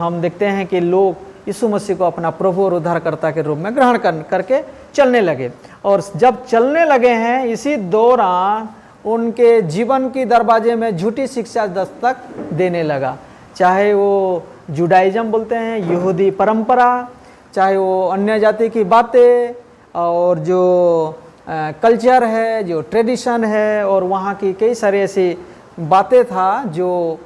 हम देखते हैं कि लोग यीशु मसीह को अपना प्रभु और उद्धारकर्ता के रूप में ग्रहण करके चलने लगे। और जब चलने लगे हैं, इसी दौरान उनके जीवन की दरवाजे में झूठी शिक्षा दस्तक देने लगा। चाहे वो जुडाइज्म बोलते हैं, यहूदी परंपरा, चाहे वो अन्य जाति की बातें, और जो कल्चर है, जो ट्रेडिशन है, और वहाँ की कई सारी ऐसी बातें था जो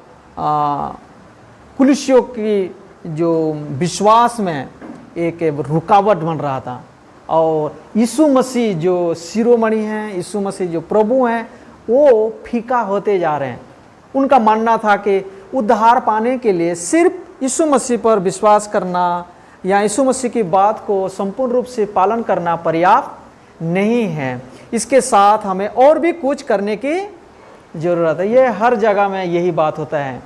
कुलिसियों की जो विश्वास में एक रुकावट बन रहा था। और यीशु मसीह जो शिरोमणि हैं, यीशु मसीह जो प्रभु हैं, वो फीका होते जा रहे हैं। उनका मानना था कि उद्धार पाने के लिए सिर्फ यीशु मसीह पर विश्वास करना या यीशु मसीह की बात को संपूर्ण रूप से पालन करना पर्याप्त नहीं है, इसके साथ हमें और भी कुछ करने की ज़रूरत है। ये हर जगह में यही बात होता है।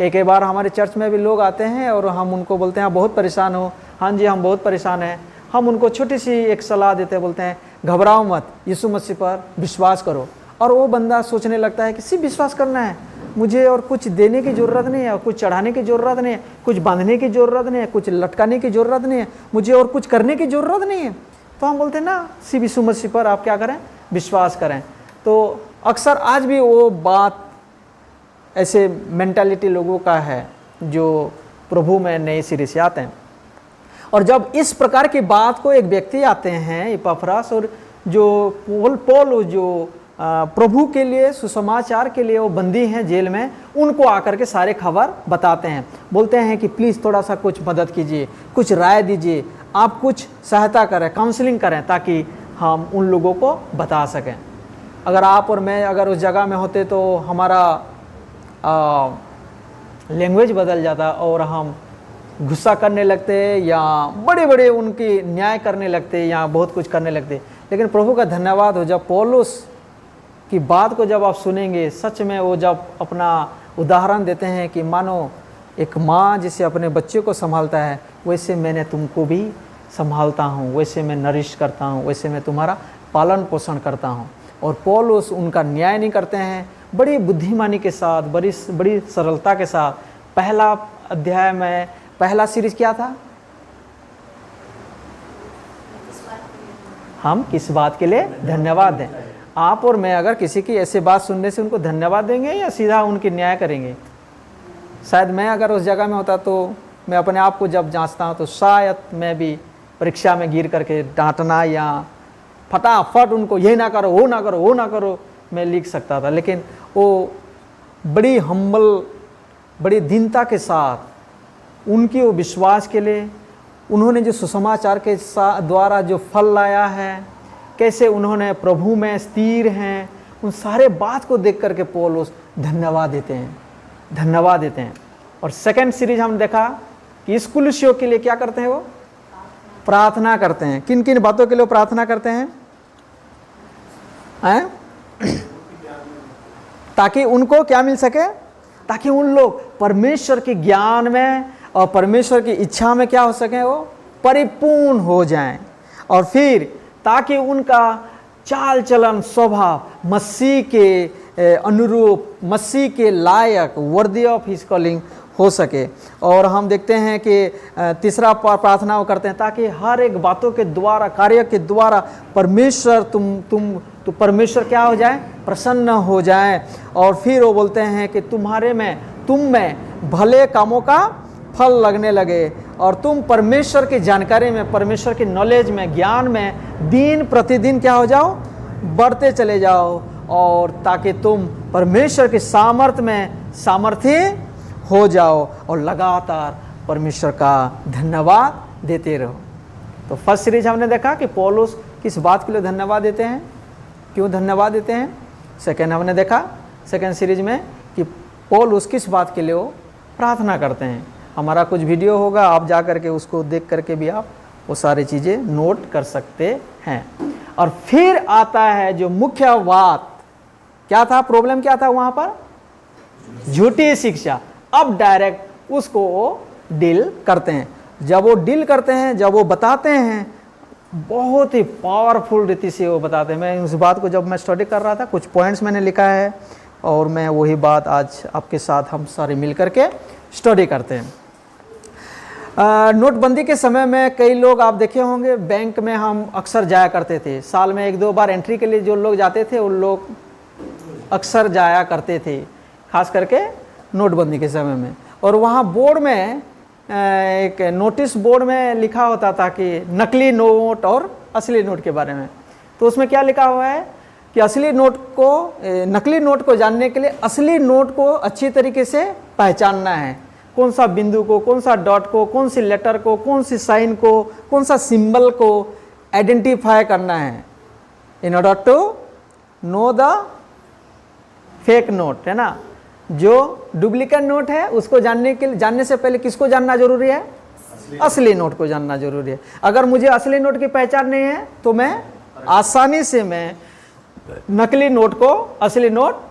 कई बार हमारे चर्च में भी लोग आते हैं और हम उनको बोलते हैं आप बहुत परेशान हो। हाँ जी, हम बहुत परेशान हैं। हम उनको छोटी सी एक सलाह देते हैं, बोलते हैं घबराओ मत, यीशु मसीह पर विश्वास करो। और वो बंदा सोचने लगता है कि सिर्फ विश्वास करना है, मुझे और कुछ देने की ज़रूरत नहीं है, और कुछ चढ़ाने की ज़रूरत नहीं है, कुछ बांधने की ज़रूरत नहीं है, कुछ लटकाने की ज़रूरत नहीं है, मुझे और कुछ करने की ज़रूरत नहीं है। तो हम बोलते हैं ना, सिर्फ यीशु मसीह पर आप क्या करें, विश्वास करें। तो अक्सर आज भी वो बात ऐसे मेंटालिटी लोगों का है जो प्रभु में नए सिरे से आते हैं। और जब इस प्रकार की बात को एक व्यक्ति आते हैं इपफ्रास, और जो पौल जो प्रभु के लिए सुसमाचार के लिए वो बंदी हैं जेल में, उनको आकर के सारे खबर बताते हैं। बोलते हैं कि प्लीज़ थोड़ा सा कुछ मदद कीजिए, कुछ राय दीजिए, आप कुछ सहायता करें, काउंसलिंग करें, ताकि हम उन लोगों को बता सकें। अगर आप और मैं अगर उस जगह में होते तो हमारा लैंग्वेज बदल जाता और हम गुस्सा करने लगते या बड़े बड़े उनकी न्याय करने लगते या बहुत कुछ करने लगते। लेकिन प्रभु का धन्यवाद हो, जब पौलुस की बात को जब आप सुनेंगे, सच में वो जब अपना उदाहरण देते हैं कि मानो एक माँ जिसे अपने बच्चे को संभालता है, वैसे मैंने तुमको भी संभालता हूँ, वैसे मैं नरिश करता हूँ, वैसे मैं तुम्हारा पालन पोषण करता हूँ। और पौलुस उनका न्याय नहीं करते हैं, बड़ी बुद्धिमानी के साथ, बड़ी सरलता के साथ। पहला अध्याय में पहला सीरीज क्या था, हम किस बात के लिए धन्यवाद दें। आप और मैं अगर किसी की ऐसी बात सुनने से उनको धन्यवाद देंगे या सीधा उनकी न्याय करेंगे। शायद मैं अगर उस जगह में होता तो मैं अपने आप को जब जांचता हूँ तो शायद मैं भी परीक्षा में गिर करके डांटना या फटाफट उनको ये ना करो, वो ना करो, वो ना करो, मैं लिख सकता था। लेकिन वो बड़ी हम्बल, बड़ी दीनता के साथ उनकी वो विश्वास के लिए, उन्होंने जो सुसमाचार के द्वारा जो फल लाया है, कैसे उन्होंने प्रभु में स्थिर हैं, उन सारे बात को देख करके पौलुस धन्यवाद देते हैं, धन्यवाद देते हैं। और सेकंड सीरीज हम देखा कि इस कुलिसियों के लिए क्या करते हैं, वो प्रार्थना करते हैं। किन किन बातों के लिए प्रार्थना करते हैं? ताकि उनको क्या मिल सके, ताकि उन लोग परमेश्वर के ज्ञान में और परमेश्वर की इच्छा में क्या हो सके, वो परिपूर्ण हो जाएं। और फिर ताकि उनका चाल चलन स्वभाव मसीह के अनुरूप, मसीह के लायक, वर्दी ऑफ हिज कॉलिंग हो सके। और हम देखते हैं कि तीसरा प्रार्थना वो करते हैं ताकि हर एक बातों के द्वारा, कार्य के द्वारा परमेश्वर तो परमेश्वर क्या हो जाए, प्रसन्न हो जाए। और फिर वो बोलते हैं कि तुम में भले कामों का फल लगने लगे और तुम परमेश्वर की जानकारी में, परमेश्वर की नॉलेज में, ज्ञान में दिन प्रतिदिन क्या हो जाओ, बढ़ते चले जाओ। और ताकि तुम परमेश्वर के सामर्थ्य में सामर्थ्य हो जाओ और लगातार परमेश्वर का धन्यवाद देते रहो। तो फर्स्ट सीरीज हमने देखा कि पौलुस किस बात के लिए धन्यवाद देते हैं, क्यों धन्यवाद देते हैं। सेकेंड हमने देखा सेकेंड सीरीज में कि पौलुस किस बात के लिए वो प्रार्थना करते हैं। हमारा कुछ वीडियो होगा, आप जा करके उसको देख करके भी आप वो सारी चीज़ें नोट कर सकते हैं। और फिर आता है जो मुख्य बात, क्या था प्रॉब्लम, क्या था वहाँ पर, झूठी शिक्षा। अब डायरेक्ट उसको डील करते हैं। जब वो डील करते हैं, जब वो बताते हैं, बहुत ही पावरफुल रीति से वो बताते हैं। मैं उस बात को जब मैं स्टडी कर रहा था, कुछ पॉइंट्स मैंने लिखा है और मैं वही बात आज आपके साथ हम सारे मिल करके स्टडी करते हैं। नोटबंदी के समय में कई लोग आप देखे होंगे, बैंक में हम अक्सर जाया करते थे। साल में 1-2 बार एंट्री के लिए जो लोग जाते थे उन लोग अक्सर जाया करते थे, खास करके नोटबंदी के समय में। और वहाँ बोर्ड में एक नोटिस बोर्ड में लिखा होता था कि नकली नोट और असली नोट के बारे में। तो उसमें क्या लिखा हुआ है कि नकली नोट को जानने के लिए असली नोट को अच्छी तरीके से पहचानना है। कौन सा बिंदु को, कौन सा डॉट को, कौन सी लेटर को, कौन सी साइन को, कौन सा सिंबल को आइडेंटिफाई करना है in order to know the fake note, है ना। जो डुप्लीकेट नोट है उसको जानने से पहले किसको जानना जरूरी है? असली नोट को जानना जरूरी है। अगर मुझे असली नोट की पहचान नहीं है तो मैं आसानी से मैं नकली नोट को असली नोट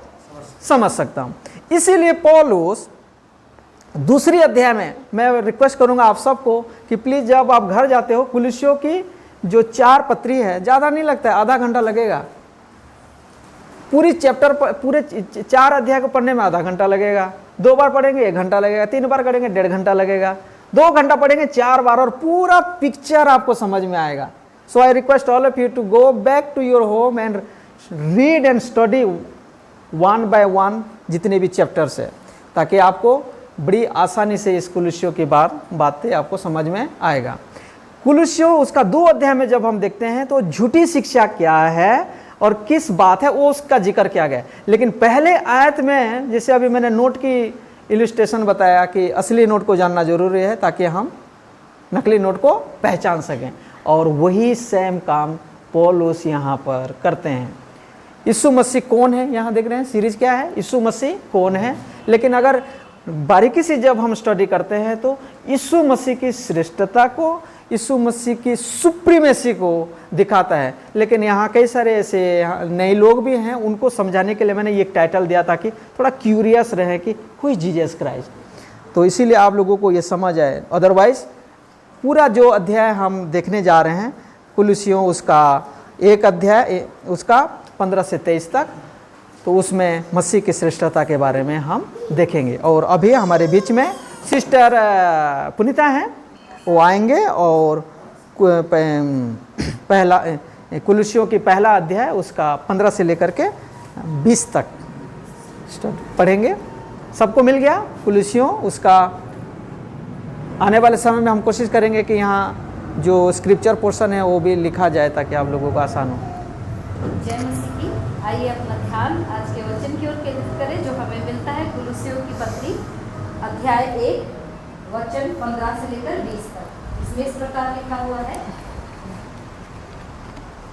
समझ सकता हूं। इसीलिए पौलुस दूसरी अध्याय में, मैं रिक्वेस्ट करूंगा आप सबको कि प्लीज जब आप घर जाते हो, कुलुस्सियों की जो 4 पत्री है, ज़्यादा नहीं लगता है, आधा घंटा लगेगा। पूरे 4 अध्याय को पढ़ने में आधा घंटा लगेगा। 2 बार पढ़ेंगे 1 घंटा लगेगा, 3 बार करेंगे 1.5 घंटा लगेगा, 2 घंटा पढ़ेंगे 4 बार, और पूरा पिक्चर आपको समझ में आएगा। So I request all of you to go back to your home and read and study 1 by 1 जितने भी चैप्टर्स है, ताकि आपको बड़ी आसानी से इस कुलुस्सियों की बातें आपको समझ में आएगा। कुलुस्सियों उसका 2 अध्याय में जब हम देखते हैं तो झूठी शिक्षा क्या है और किस बात है वो उसका जिक्र किया गया। लेकिन पहले आयत में, जैसे अभी मैंने नोट की इलस्ट्रेशन बताया कि असली नोट को जानना जरूरी है ताकि हम नकली नोट को पहचान सकें, और वही सेम काम पौलुस यहाँ पर करते हैं। यीशु मसीह कौन है, यहाँ देख रहे हैं सीरीज क्या है, यीशु मसीह कौन है। लेकिन अगर बारीकी से जब हम स्टडी करते हैं तो यीशु मसीह की श्रेष्ठता को, यीशु मसीह की सुप्रीमेसी को दिखाता है। लेकिन यहाँ कई सारे ऐसे नए लोग भी हैं, उनको समझाने के लिए मैंने ये टाइटल दिया ताकि थोड़ा क्यूरियस रहे कि हु इज जीसस क्राइस्ट, तो इसीलिए आप लोगों को ये समझ आए। अदरवाइज पूरा जो अध्याय हम देखने जा रहे हैं कुलुस्सियों, उसका 1 अध्याय उसका 15 से 23 तक, तो उसमें मसीह की श्रेष्ठता के बारे में हम देखेंगे। और अभी हमारे बीच में सिस्टर पुनीता हैं, वो आएंगे और पहला कुलुस्सियों की पहला अध्याय उसका 15 से लेकर के 20 तक पढ़ेंगे। सबको मिल गया कुलुस्सियों उसका? आने वाले समय में हम कोशिश करेंगे कि यहाँ जो स्क्रिप्चर पोर्शन है वो भी लिखा जाए ताकि आप लोगों को आसान हो। जय मसीह की। आइए अपना ध्यान आज के वचन की ओर केंद्रित करें जो हमें मिलता है कुलुस्सियों की पत्री अध्याय 1 वचन 15 से लेकर 20 तक। इसमें इस प्रकार लिखा हुआ है,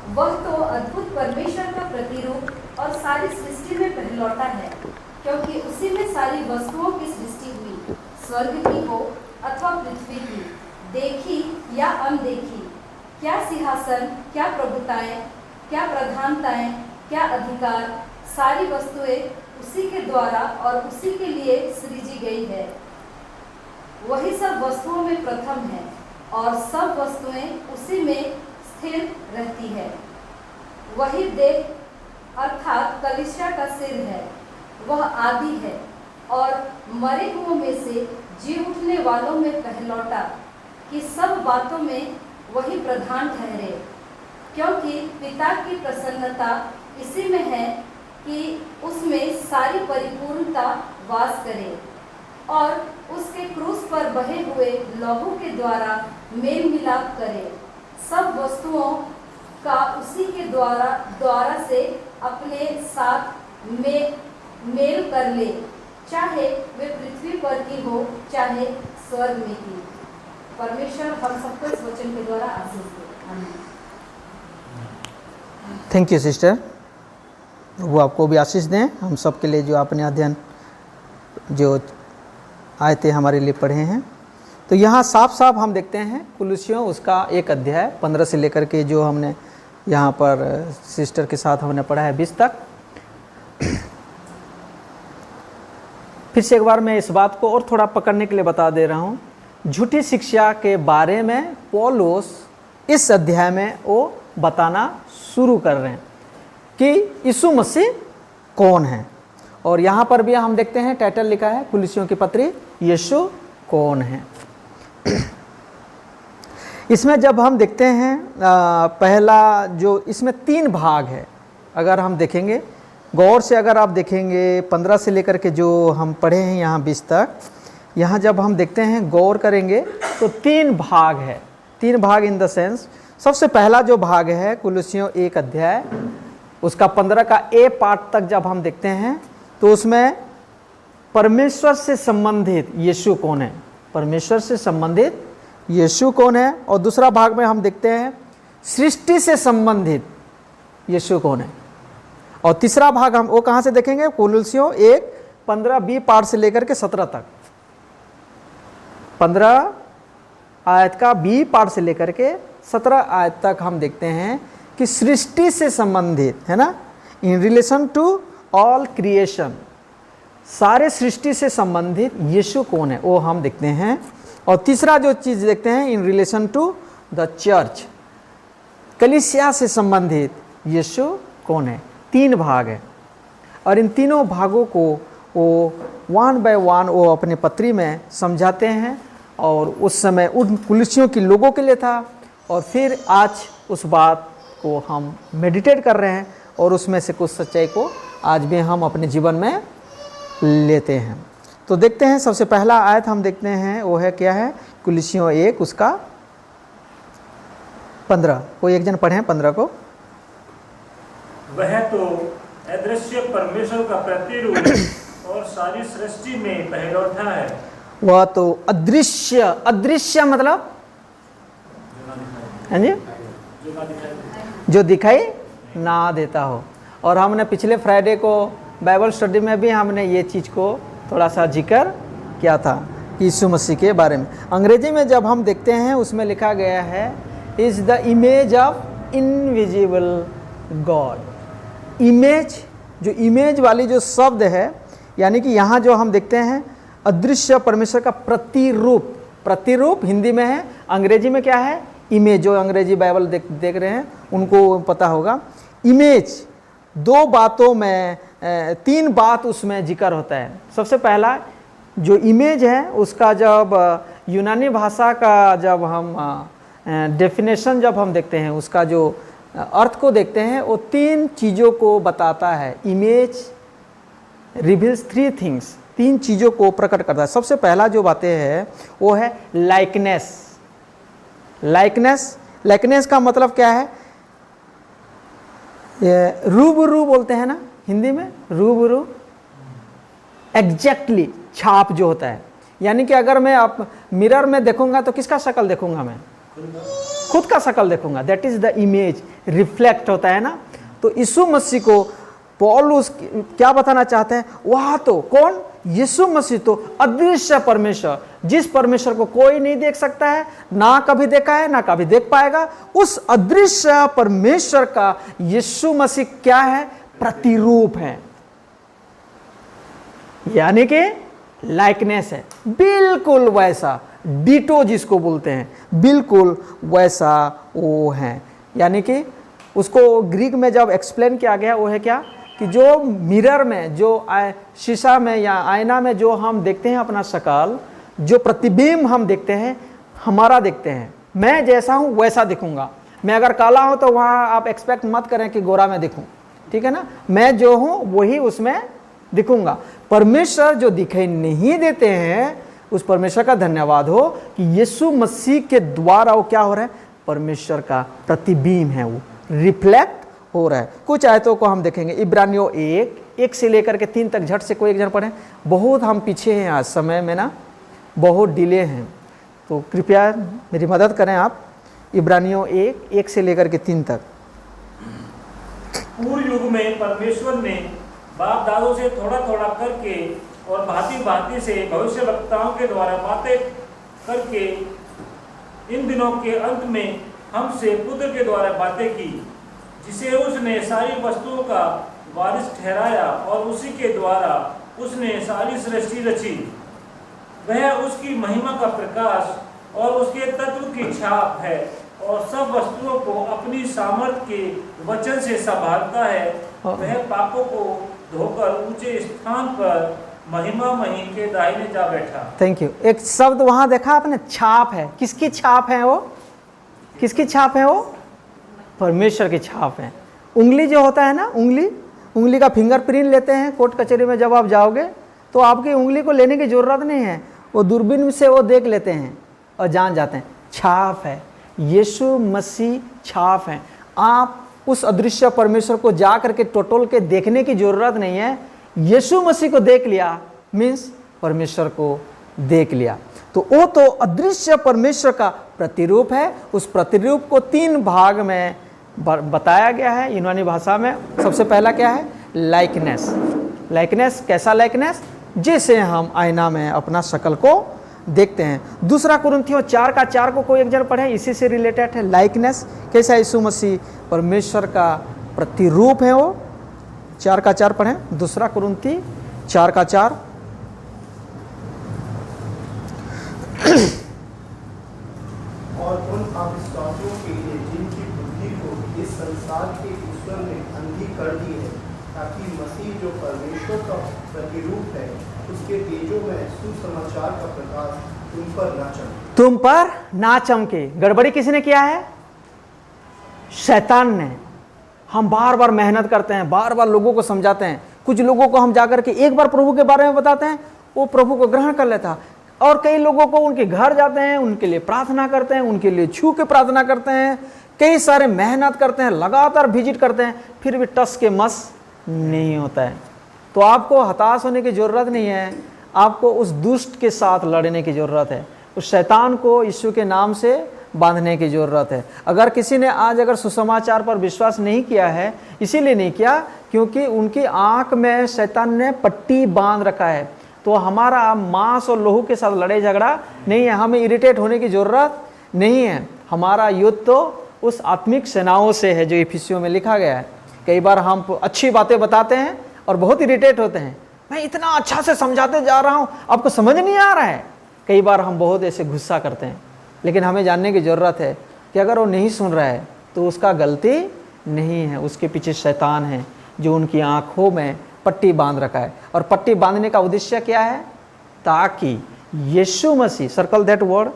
वह तो अद्भुत परमेश्वर का प्रतिरूप और सारी सृष्टि में पहलौठा है, क्योंकि उसी में सारी वस्तुओं की सृष्टि हुई, स्वर्ग की हो अथवा पृथ्वी की, देखी या अनदेखी, क्या सिंहासन, क्या प्रभुताएं, क्या प्रधानताएं, क्या अधिकार, सारी वस्तुएं उसी के द्वारा और उसी के लिए सृजी गई है। वही सब वस्तुओं में प्रथम है और सब वस्तुएं उसी में स्थिर रहती है। वही देह अर्थात कलीसिया का सिर है, वह आदि है और मरे हुओं में से जी उठने वालों में पहलौटा, कि सब बातों में वही प्रधान ठहरे, क्योंकि पिता की प्रसन्नता इसी में है कि उसमें सारी परिपूर्णता वास करे और उसके क्रूस पर बहे हुए लहू के द्वारा मेल मिलाप करे। सब वस्तुओं का उसी के द्वारा से अपने साथ मेल कर ले, चाहे वे पृथ्वी पर की हो चाहे स्वर्ग में की। परमेश्वर हम सबको इस वचन के द्वारा आशीष दे। आमीन। थैंक यू सिस्टर, वो आपको भी आशीष दें। हम सब के लिए जो आपने अध्ययन जो आयतें हमारे लिए पढ़े हैं, तो यहाँ साफ साफ हम देखते हैं कुलुस्सियों उसका 1 अध्याय 15 से लेकर के जो हमने यहाँ पर सिस्टर के साथ हमने पढ़ा है 20 तक। फिर से एक बार मैं इस बात को और थोड़ा पकड़ने के लिए बता दे रहा हूँ। झूठी शिक्षा के बारे में पौलुस इस अध्याय में वो बताना शुरू कर रहे हैं कि यीशु मसीह कौन है। और यहाँ पर भी हम देखते हैं टाइटल लिखा है कुलुस्सियों की पत्री, यीशु कौन है। इसमें जब हम देखते हैं पहला जो इसमें 3 भाग है, अगर हम देखेंगे गौर से, अगर आप देखेंगे 15 से लेकर के जो हम पढ़े हैं यहाँ 20 तक, यहाँ जब हम देखते हैं गौर करेंगे तो 3 भाग है। 3 भाग इन द सेंस, सबसे पहला जो भाग है कुलुस्सियों 1 अध्याय, उसका 15 का ए पार्ट तक जब हम देखते हैं तो उसमें परमेश्वर से संबंधित यीशु कौन है, परमेश्वर से संबंधित यीशु कौन है। और दूसरा भाग में हम देखते हैं सृष्टि से संबंधित यीशु कौन है। और तीसरा भाग हम वो कहाँ से देखेंगे, कुलुस्सियों 1 15 बी पार्ट से लेकर के 17 तक, 15 आयत का बी पार्ट से लेकर के 17 आयत तक हम देखते हैं कि सृष्टि से संबंधित है ना, in relation to all creation, सारे सृष्टि से संबंधित यीशु कौन है वो हम देखते हैं। और तीसरा जो चीज़ देखते हैं in relation to the church, कलीसिया से संबंधित यीशु कौन है। 3 भाग है और इन तीनों भागों को वो 1 बाय 1 वो अपने पत्री में समझाते हैं। और उस समय उन कुलुस्सियों के लोगों के लिए था, और फिर आज उस बात को हम मेडिटेट कर रहे हैं और उसमें से कुछ सच्चाई को आज भी हम अपने जीवन में लेते हैं। तो देखते हैं, सबसे पहला आयत हम देखते हैं वो है क्या है, कुलुस्सियों 1 उसका 15। कोई एक जन पढ़ें 15 को। वह तो अदृश्य परमेश्वर का प्रतिरूप और सारी सृष्टि में पहलौठा है। वह तो अदृश्य, अदृश्य मतलब हाँ जी, जो दिखाई ना देता हो। और हमने पिछले फ्राइडे को बाइबल स्टडी में भी हमने ये चीज़ को थोड़ा सा जिक्र किया था यीशु मसीह के बारे में। अंग्रेजी में जब हम देखते हैं उसमें लिखा गया है is the image of invisible God. Image, जो इमेज वाली जो शब्द है, यानी कि यहाँ जो हम देखते हैं अदृश्य परमेश्वर का प्रतिरूप, प्रतिरूप हिंदी में है, अंग्रेजी में क्या है इमेज। जो अंग्रेजी बाइबल देख रहे हैं उनको पता होगा। इमेज 2 बातों में 3 बात उसमें जिक्र होता है। सबसे पहला जो इमेज है उसका जब यूनानी भाषा का जब हम डेफिनेशन जब हम देखते हैं, उसका जो अर्थ को देखते हैं, वो 3 चीज़ों को बताता है। इमेज रिवील्स 3 थिंग्स, 3 चीज़ों को प्रकट करता है। सबसे पहला जो बातें है वो है लाइकनेस। लाइकनेस, लाइकनेस का मतलब क्या है, ये रूबरू बोलते हैं ना हिंदी में, रूबरू, एग्जैक्टली छाप जो होता है। यानी कि अगर मैं आप मिरर में देखूंगा तो किसका शक्ल देखूंगा, मैं खुद का शक्ल देखूंगा। That is the image, reflect होता है ना। तो यीशु मसीह को पौलुस क्या बताना चाहते हैं, वह तो कौन, यीशु मसीह तो अदृश्य परमेश्वर, जिस परमेश्वर को कोई नहीं देख सकता है, ना कभी देखा है ना कभी देख पाएगा, उस अदृश्य परमेश्वर का यीशु मसीह क्या है, प्रतिरूप है। यानी कि लाइकनेस है, बिल्कुल वैसा, डिटो जिसको बोलते हैं, बिल्कुल वैसा वो है। यानी कि उसको ग्रीक में जब एक्सप्लेन किया गया वो है क्या, कि जो मिरर में, जो शीशा में या आईना में जो हम देखते हैं अपना शक्ल, जो प्रतिबिंब हम देखते हैं, हमारा देखते हैं, मैं जैसा हूँ वैसा दिखूंगा। मैं अगर काला हूँ तो वहाँ आप एक्सपेक्ट मत करें कि गोरा मैं दिखूँ, ठीक है ना। मैं जो हूँ वही उसमें दिखूंगा। परमेश्वर जो दिखाई नहीं देते हैं, उस परमेश्वर का धन्यवाद हो कि यीशु मसीह के द्वारा वो क्या हो रहा है, परमेश्वर का प्रतिबिंब है, वो रिफ्लेक्ट हो रहा है। कुछ आयतों को हम देखेंगे। इब्रानियों 1 से लेकर के 3 तक झट से कोई एक जन पढ़ें। बहुत हम पीछे हैं आज समय में ना, बहुत डिले हैं, तो कृपया मेरी मदद करें आप। इब्रानियों 1 से लेकर के 3 तक। पूर्व युग में परमेश्वर ने बाप दादों से थोड़ा थोड़ा करके और भांति भांति से भविष्यवक्ताओं के द्वारा बातें करके इन दिनों के अंत में हमसे पुत्र के द्वारा बातें की, जिसे उसने सारी वस्तुओं का वारिस ठहराया और उसी के द्वारा उसने सारी सृष्टि रची। वह उसकी महिमा का प्रकाश और उसके तत्व की छाप है और सब वस्तुओं को अपनी सामर्थ्य के वचन से संभालता है। वह पापों को धोकर ऊंचे स्थान पर महिमा मही के दाहिने जा बैठा। Thank you. एक शब्द वहां देखा आपने, छाप है। किसकी छाप है वो? किसकी छाप है वो? परमेश्वर की छाप है। उंगली जो होता है ना, उंगली का फिंगरप्रिंट लेते हैं कोर्ट कचहरी में। जब आप जाओगे तो आपकी उंगली को लेने की ज़रूरत नहीं है, वो दूरबीन से वो देख लेते हैं और जान जाते हैं। छाप है, यीशु मसीह छाप है। आप उस अदृश्य परमेश्वर को जा करके टोटल के देखने की ज़रूरत नहीं है। यीशु मसीह को देख लिया मीन्स परमेश्वर को देख लिया। तो वो तो अदृश्य परमेश्वर का प्रतिरूप है। उस प्रतिरूप को 3 भाग में बताया गया है यूनानी भाषा में। सबसे पहला क्या है? लाइकनेस। लाइकनेस कैसा लाइकनेस? जैसे हम आईना में अपना शक्ल को देखते हैं। दूसरा कुरिन्थियों 4:4 को कोई एक जन पढ़े, इसी से रिलेटेड है। लाइकनेस कैसा? यीशु मसीह परमेश्वर का प्रतिरूप है वो। 4:4 पढ़ें। दूसरा कुरिन्थी 4:4। और उन अविश्वासियों के लिए जिनकी बुद्धि को इस संसार के ईश्वर ने अंधी कर दी है, ताकि मसीह जो परमेश्वर का प्रतिरूप है उसके तेजों में सुसमाचार का प्रकाश तुम पर ना चमके। गड़बड़ी किसने किया है? शैतान ने। हम बार बार मेहनत करते हैं, बार बार लोगों को समझाते हैं। कुछ लोगों को हम जाकर के एक बार प्रभु के बारे में बताते हैं, वो प्रभु को ग्रहण कर लेता। और कई लोगों को उनके घर जाते हैं, उनके लिए प्रार्थना करते हैं, उनके लिए छू के प्रार्थना करते हैं, कई सारे मेहनत करते हैं, लगातार विजिट करते हैं, फिर भी टस के मस नहीं होता है। तो आपको हताश होने की ज़रूरत नहीं है, आपको उस दुष्ट के साथ लड़ने की ज़रूरत है। उस शैतान को यीशु के नाम से बांधने की ज़रूरत है। अगर किसी ने आज अगर सुसमाचार पर विश्वास नहीं किया है, इसीलिए नहीं किया क्योंकि उनकी आँख में शैतान ने पट्टी बांध रखा है। तो हमारा मांस और लोहू के साथ लड़ाई झगड़ा नहीं है, हमें इरिटेट होने की ज़रूरत नहीं है। हमारा युद्ध तो उस आत्मिक सेनाओं से है जो इफिसियों में लिखा गया है। कई बार हम अच्छी बातें बताते हैं और बहुत इरिटेट होते हैं, मैं इतना अच्छा से समझाते जा रहा हूँ, आपको समझ नहीं आ रहा है। कई बार हम बहुत ऐसे गुस्सा करते हैं, लेकिन हमें जानने की ज़रूरत है कि अगर वो नहीं सुन रहा है तो उसका गलती नहीं है, उसके पीछे शैतान है जो उनकी आँखों में पट्टी बांध रखा है। और पट्टी बांधने का उद्देश्य क्या है? ताकि यीशु मसीह, सर्कल दैट वर्ड,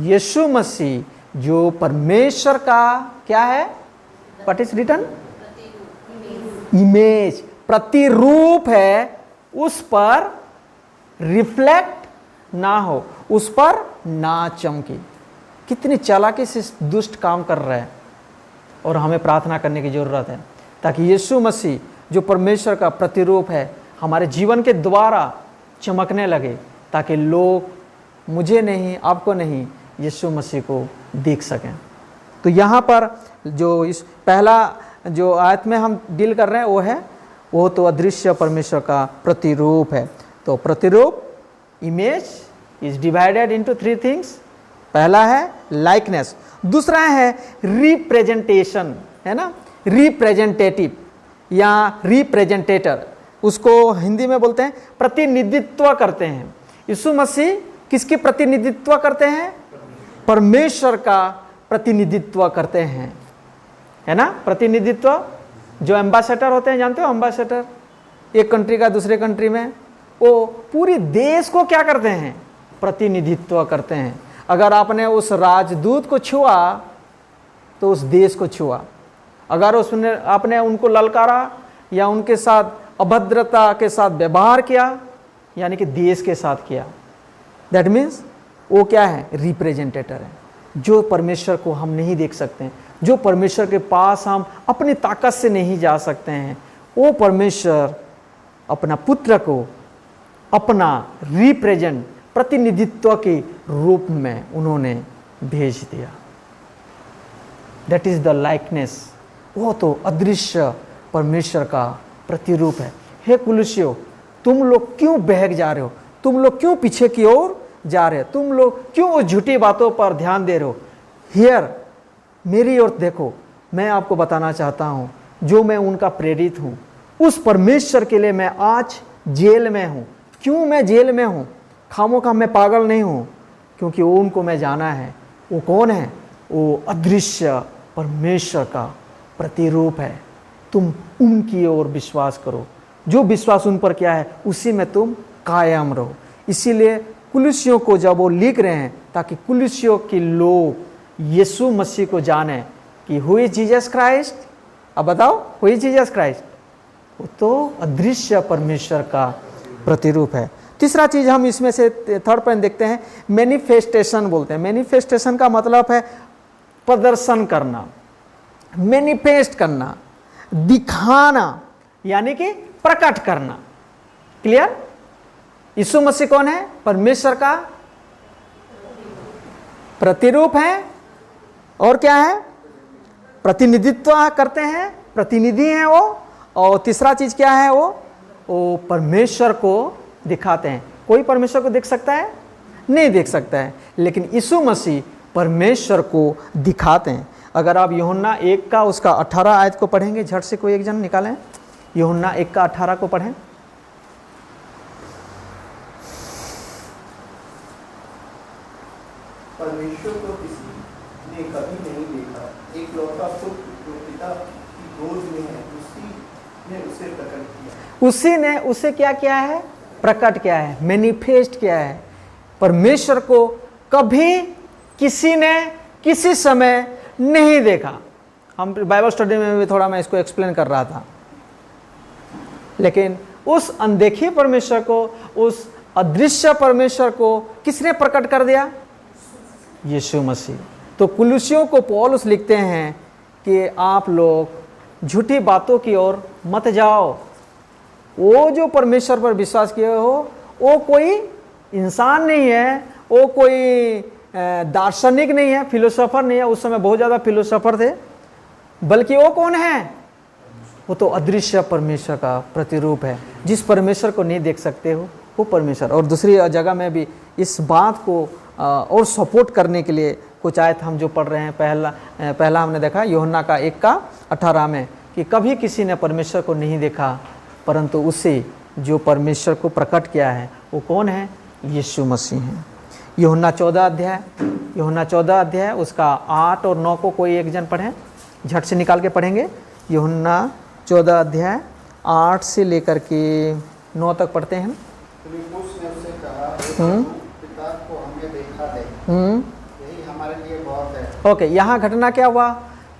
यीशु मसीह जो परमेश्वर का क्या है? What is written? इमेज, प्रतिरूप है, उस पर रिफ्लेक्ट ना हो, उस पर ना चमके। कितनी चालाकी से दुष्ट काम कर रहा है। और हमें प्रार्थना करने की ज़रूरत है ताकि यीशु मसीह जो परमेश्वर का प्रतिरूप है हमारे जीवन के द्वारा चमकने लगे, ताकि लोग मुझे नहीं, आपको नहीं, यीशु मसीह को देख सकें। तो यहाँ पर जो इस पहला जो आयत में हम डील कर रहे हैं वो तो अदृश्य परमेश्वर का प्रतिरूप है। तो प्रतिरूप, image, is divided into 3 things. पहला है लाइकनेस, दूसरा है रिप्रेजेंटेशन, है ना, रिप्रेजेंटेटिव या रिप्रेजेंटेटर, उसको हिंदी में बोलते हैं प्रतिनिधित्व करते हैं। यीशु मसीह किसकी प्रतिनिधित्व करते हैं? परमेश्वर का प्रतिनिधित्व करते हैं, है ना। प्रतिनिधित्व, जो एम्बेसडर होते हैं, जानते हो एम्बेसडर, एक कंट्री का दूसरे कंट्री में, वो पूरी देश को क्या करते हैं? प्रतिनिधित्व करते हैं। अगर आपने उस राजदूत को छुआ तो उस देश को छुआ, अगर उसने आपने उनको ललकारा या उनके साथ अभद्रता के साथ व्यवहार किया, यानी कि देश के साथ किया, दैट मीन्स वो क्या है? रिप्रेजेंटेटर है। जो परमेश्वर को हम नहीं देख सकते हैं, जो परमेश्वर के पास हम अपनी ताकत से नहीं जा सकते हैं, वो परमेश्वर अपना पुत्र को अपना रिप्रेजेंट, प्रतिनिधित्व के रूप में उन्होंने भेज दिया। That is the likeness. वो तो अदृश्य परमेश्वर का प्रतिरूप है। हे कुलुसियों, तुम लोग क्यों बहक जा रहे हो? तुम लोग क्यों पीछे की ओर जा रहे हो? तुम लोग क्यों उस झूठी बातों पर ध्यान दे रहे हो? हियर, मेरी ओर देखो, मैं आपको बताना चाहता हूँ, जो मैं उनका प्रेरित हूँ, उस परमेश्वर के लिए मैं आज जेल में हूँ। क्यों मैं जेल में हूँ? खामोखा मैं पागल नहीं हूँ, क्योंकि वो उनको मैं जाना है। वो कौन है? वो अदृश्य परमेश्वर का प्रतिरूप है। तुम उनकी ओर विश्वास करो, जो विश्वास उन पर क्या है उसी में तुम कायम रहो। इसीलिए कुलुसियों को जब वो लिख रहे हैं, ताकि कुलुसियों के लोग यीशु मसीह को जाने कि हु इज जीसस क्राइस्ट। अब बताओ हु इज जीसस क्राइस्ट? वो तो अदृश्य परमेश्वर का प्रतिरूप है। तीसरा चीज हम इसमें से थर्ड पॉइंट देखते हैं, मैनिफेस्टेशन बोलते हैं। मैनिफेस्टेशन का मतलब है प्रदर्शन करना, मैनिफेस्ट करना, दिखाना, यानी कि प्रकट करना। क्लियर? यीशु मसीह कौन है? परमेश्वर का प्रतिरूप है। और क्या है? प्रतिनिधित्व करते हैं, प्रतिनिधि हैं वो। और तीसरा चीज क्या है? वो परमेश्वर को दिखाते हैं। कोई परमेश्वर को देख सकता है? नहीं देख सकता है, लेकिन यीशु मसीह परमेश्वर को दिखाते हैं। अगर आप यूहन्ना 1 का उसका 18 आयत को पढ़ेंगे, झट से कोई एक जन निकालें, यूहन्ना 1 का 18 को पढ़ें। परमेश्वर को किसी ने कभी नहीं देखा, एक लौता पुत्र जो पिता की गोद में है, उसी ने उसे प्रकट किया। उसी ने उसे क्या किया है? प्रकट किया है, मैनिफेस्ट किया है। परमेश्वर को कभी किसी ने किसी समय नहीं देखा। हम बाइबल स्टडी में भी थोड़ा मैं इसको एक्सप्लेन कर रहा था, लेकिन उस अनदेखे परमेश्वर को, उस अदृश्य परमेश्वर को किसने प्रकट कर दिया? यीशु मसीह। तो कुलुसियों को पौलुस लिखते हैं कि आप लोग झूठी बातों की ओर मत जाओ। वो जो परमेश्वर पर विश्वास किए हो, वो कोई इंसान नहीं है, वो कोई दार्शनिक नहीं है, फिलोसोफर नहीं है। उस समय बहुत ज़्यादा फिलोसोफर थे, बल्कि वो कौन है? वो तो अदृश्य परमेश्वर का प्रतिरूप है। जिस परमेश्वर को नहीं देख सकते हो वो परमेश्वर। और दूसरी जगह में भी इस बात को और सपोर्ट करने के लिए कुछ आयत हम जो पढ़ रहे हैं, पहला हमने देखा यूहन्ना का 1 का 18 में कि कभी किसी ने परमेश्वर को नहीं देखा, परंतु उसे जो परमेश्वर को प्रकट किया है वो कौन है? यीशु मसीह है। यूहन्ना 14 अध्याय उसका 8 और 9 को कोई एक जन पढ़ें, झट से निकाल के पढ़ेंगे। यूहन्ना 14 अध्याय 8 से लेकर के 9 तक पढ़ते हैं। फिलिप्पुस ने उससे कहा, पिता को हमें देखा दे, यही हमारे लिए बहुत है। ओके, यहाँ घटना क्या हुआ?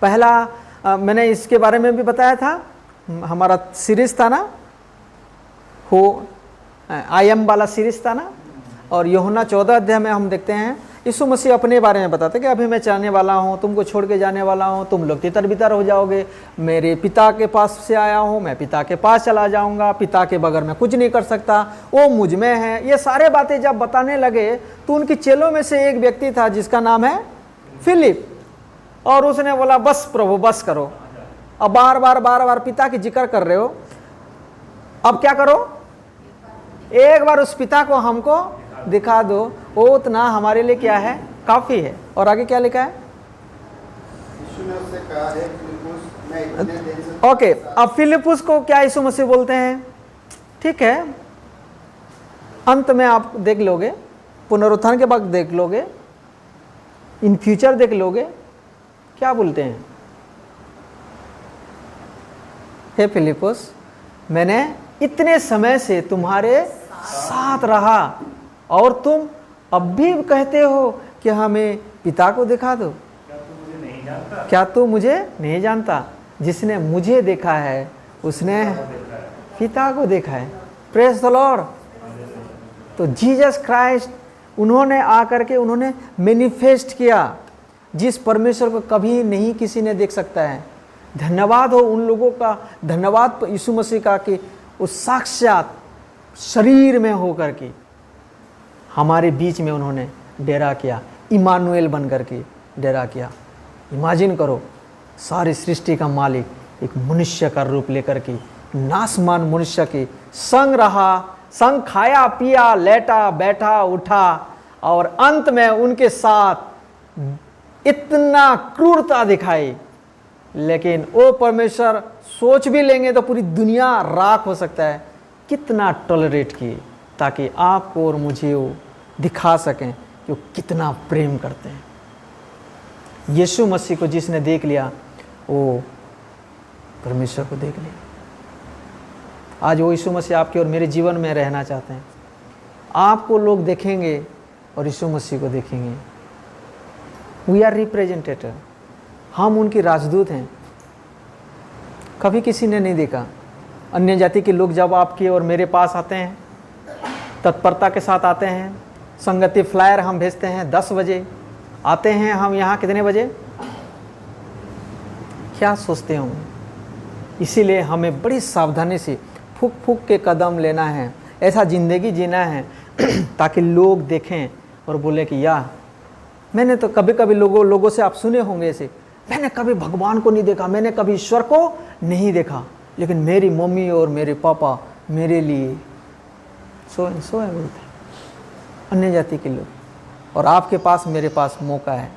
पहला मैंने इसके बारे में भी बताया था, हमारा सीरीज था ना, हो आई एम वाला सीरीज था ना। और यूहन्ना 14 अध्याय में हम देखते हैं यीशु मसीह अपने बारे में बताते कि अभी मैं जाने वाला हूँ, तुमको छोड़ के जाने वाला हूँ, तुम लोग तितर बितर हो जाओगे, मेरे पिता के पास से आया हूँ, मैं पिता के पास चला जाऊँगा, पिता के बगैर मैं कुछ नहीं कर सकता, वो मुझ में है। ये सारे बातें जब बताने लगे तो उनके चेलों में से एक व्यक्ति था जिसका नाम है फिलिप, और उसने बोला बस प्रभु बस करो, अब बार बार पिता की जिक्र कर रहे हो, अब क्या करो, एक बार उस पिता को हमको दिखा दो, वो उतना हमारे लिए क्या है? काफ़ी है। और आगे क्या लिखा है? यीशु ने उससे कहा, हे फिलिप्पुस, मैं इतने दिन से ओके, अब फिलिप्पुस को क्या यीशु मसीह बोलते हैं? ठीक है, अंत में आप देख लोगे, पुनरुत्थान के बाद देख लोगे, इन फ्यूचर देख लोगे, क्या बोलते हैं? हे फिलिप्पुस, मैंने इतने समय से तुम्हारे साथ रहा और तुम अब भी कहते हो कि हमें पिता को दिखा दो। क्या तू मुझे नहीं जानता? जिसने मुझे देखा है उसने पिता को देखा है। Praise the Lord. तो जीसस क्राइस्ट उन्होंने आकर के उन्होंने मैनिफेस्ट किया, जिस परमेश्वर को कभी नहीं किसी ने देख सकता है। धन्यवाद हो उन लोगों का, धन्यवाद यीशु मसीह का कि उस साक्षात शरीर में होकर के हमारे बीच में उन्होंने डेरा किया, इमानुएल बन करके डेरा किया। इमेजिन करो, सारी सृष्टि का मालिक एक मनुष्य का रूप लेकर के नासमान मनुष्य के संग रहा, संग खाया पिया, लेटा बैठा उठा, और अंत में उनके साथ इतना क्रूरता दिखाई। लेकिन वो परमेश्वर सोच भी लेंगे तो पूरी दुनिया राख हो सकता है, कितना टॉलरेट किए ताकि आपको और मुझे वो दिखा सकें कि वो कितना प्रेम करते हैं। यीशु मसीह को जिसने देख लिया वो परमेश्वर को देख लिया। आज वो यीशु मसीह आपके और मेरे जीवन में रहना चाहते हैं। आपको लोग देखेंगे और यीशु मसीह को देखेंगे। वी आर रिप्रेजेंटेटिव, हम उनकी राजदूत हैं। कभी किसी ने नहीं देखा। अन्य जाति के लोग जब आपके और मेरे पास आते हैं, तत्परता के साथ आते हैं, संगति फ्लायर हम भेजते हैं 10 बजे आते हैं, हम यहाँ कितने बजे? क्या सोचते होंगे? इसीलिए हमें बड़ी सावधानी से फूक फूक के कदम लेना है, ऐसा ज़िंदगी जीना है ताकि लोग देखें और बोले कि या मैंने तो कभी कभी लोगों से आप सुने होंगे ऐसे, मैंने कभी भगवान को नहीं देखा, मैंने कभी ईश्वर को नहीं देखा, लेकिन मेरी मम्मी और मेरे पापा मेरे लिए सो है बोलते हैं अन्य जाति के लोग, और आपके पास मेरे पास मौका है।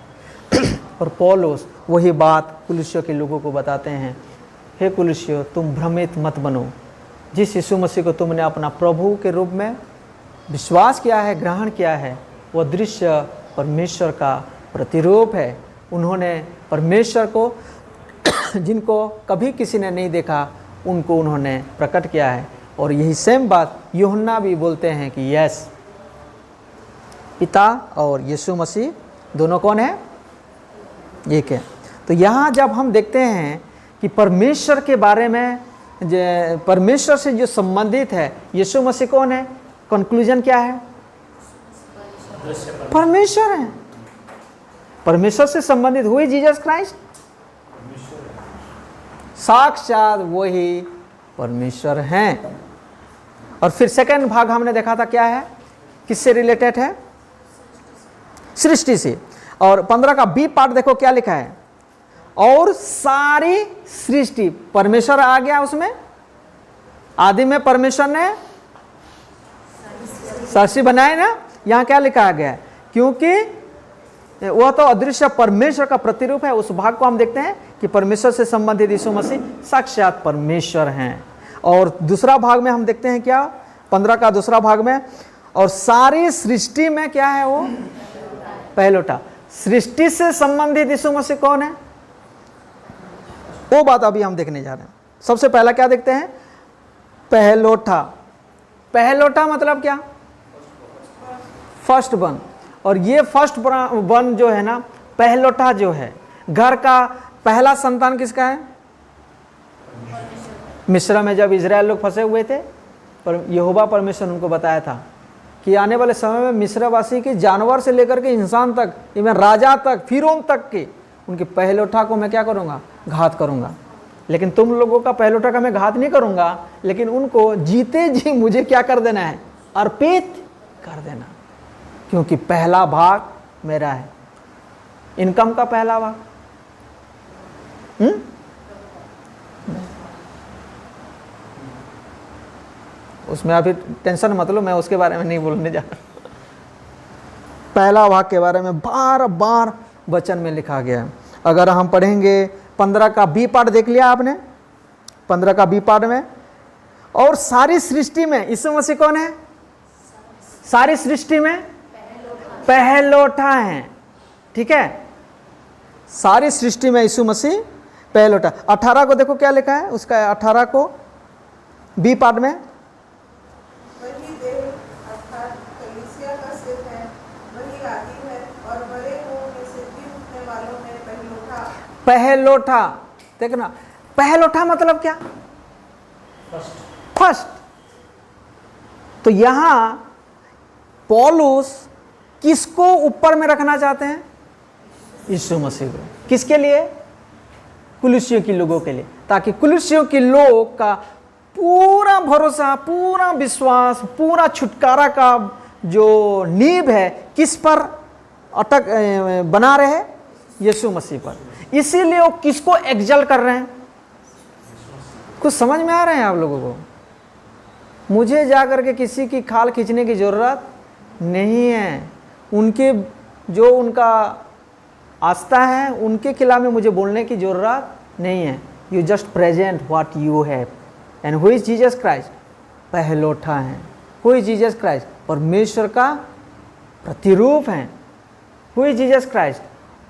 और पौलुस वही बात कुलिसियों के लोगों को बताते हैं, हे कुलिसियों, तुम भ्रमित मत बनो। जिस यीशु मसीह को तुमने अपना प्रभु के रूप में विश्वास किया है, ग्रहण किया है, वह दृश्य परमेश्वर का प्रतिरूप है। उन्होंने परमेश्वर को जिनको कभी किसी ने नहीं देखा, उनको उन्होंने प्रकट किया है। और यही सेम बात यूहन्ना भी बोलते हैं कि यस, पिता और यीशु मसीह दोनों कौन है? एक है। तो यहाँ जब हम देखते हैं कि परमेश्वर के बारे में, परमेश्वर से जो संबंधित है यीशु मसीह कौन है? कंक्लूजन क्या है? परमेश्वर है। परमेश्वर से संबंधित हुई जीसस क्राइस्ट, साक्षात वही परमेश्वर हैं। और फिर सेकंड भाग हमने देखा था क्या है, किससे रिलेटेड है? सृष्टि से। और 15 का बी पार्ट देखो क्या लिखा है, और सारी सृष्टि, परमेश्वर आ गया उसमें। आदि में परमेश्वर ने सृष्टि बनाई ना, यहाँ क्या लिखा गया है? क्योंकि वह तो अदृश्य परमेश्वर का प्रतिरूप है। उस भाग को हम देखते हैं कि परमेश्वर से संबंधित यीशु मसीह साक्षात परमेश्वर हैं। और दूसरा भाग में हम देखते हैं क्या, 15 का दूसरा भाग में, और सारी सृष्टि में क्या है? वो पहलोटा। सृष्टि से संबंधित यीशु मसीह कौन है? वो बात अभी हम देखने जा रहे हैं। सबसे पहला क्या देखते हैं? पहलोठा। पहलोठा मतलब क्या? फर्स्ट बन। और ये फर्स्ट बन जो है ना, पहलोठा जो है, घर का पहला संतान किसका है? मिस्र में जब इजराइल लोग फंसे हुए थे, पर यहोवा परमेश्वर उनको बताया था कि आने वाले समय में मिस्रवासी के जानवर से लेकर के इंसान तक, इवन राजा तक, फिरौन तक के, उनके पहलोठा को मैं क्या करूँगा? घात करूँगा। लेकिन तुम लोगों का पहलोठा का मैं घात नहीं करूँगा, लेकिन उनको जीते जी मुझे क्या कर देना है? अर्पित कर देना। क्योंकि पहला भाग मेरा है, इनकम का पहला भाग। उसमें अभी टेंशन मत लो, मैं उसके बारे में नहीं बोलने जा रहा। पहला भाग के बारे में बार बार वचन में लिखा गया है। अगर हम पढ़ेंगे 15 का बी पार्ट देख लिया आपने, 15 का बी पार्ट में, और सारी सृष्टि में यीशु मसीह कौन है? सारी सृष्टि में पहलोठा है। ठीक है, सारी सृष्टि में यीशु मसीह पहलोठा। 18 को देखो क्या लिखा है उसका, 18 को बी पार्ट में, वही देह अर्थात कलीसिया का सिर है, वही आदि है, और बड़े मुंह में से भी उठने वालों में पहलोठा। पहलोठा देखना, पहलोठा मतलब क्या? फर्स्ट। तो यहां पौलुस किसको ऊपर में रखना चाहते हैं? यीशु मसीह को। किसके लिए? कुलिसियों के लोगों के लिए, ताकि कुलिसियों के लोग का पूरा भरोसा, पूरा विश्वास, पूरा छुटकारा का जो नींव है किस पर अटक बना रहे? यीशु मसीह पर। इसीलिए वो किसको एग्जल्ट कर रहे हैं? कुछ समझ में आ रहे हैं आप लोगों को? मुझे जाकर के किसी की खाल खींचने की जरूरत नहीं है। उनके जो उनका आस्था है उनके खिलाफ में मुझे बोलने की जरूरत नहीं है। You just present what you have. And who is Jesus Christ? पहलोठा है। Who is Jesus Christ? परमेश्वर का प्रतिरूप है। Who is Jesus Christ?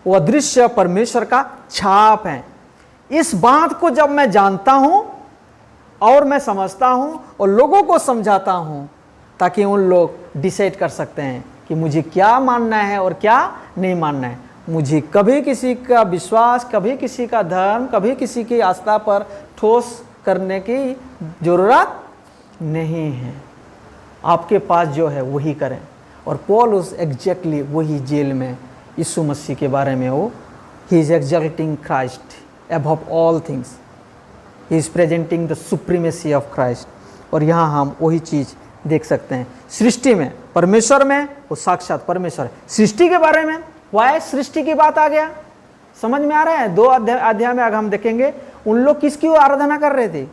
वो अदृश्य परमेश्वर का छाप है। इस बात को जब मैं जानता हूं और मैं समझता हूं और लोगों को समझाता हूं, ताकि उन लोग डिसाइड कर सकते हैं कि मुझे क्या मानना है और क्या नहीं मानना है। मुझे कभी किसी का विश्वास, कभी किसी का धर्म, कभी किसी की आस्था पर ठोस करने की ज़रूरत नहीं है। आपके पास जो है वही करें। और पॉल उस एग्जैक्टली वही जेल में यीशु मसीह के बारे में वो he is exalting Christ above all things, he is presenting the supremacy of Christ. और यहाँ हम वही चीज़ देख सकते हैं। सृष्टि में, परमेश्वर में, वो साक्षात परमेश्वर है। सृष्टि के बारे में वाय सृष्टि की बात आ गया, समझ में आ रहा है। 2 अध्याय में अगर हम देखेंगे उन लोग किसकी आराधना कर रहे थे?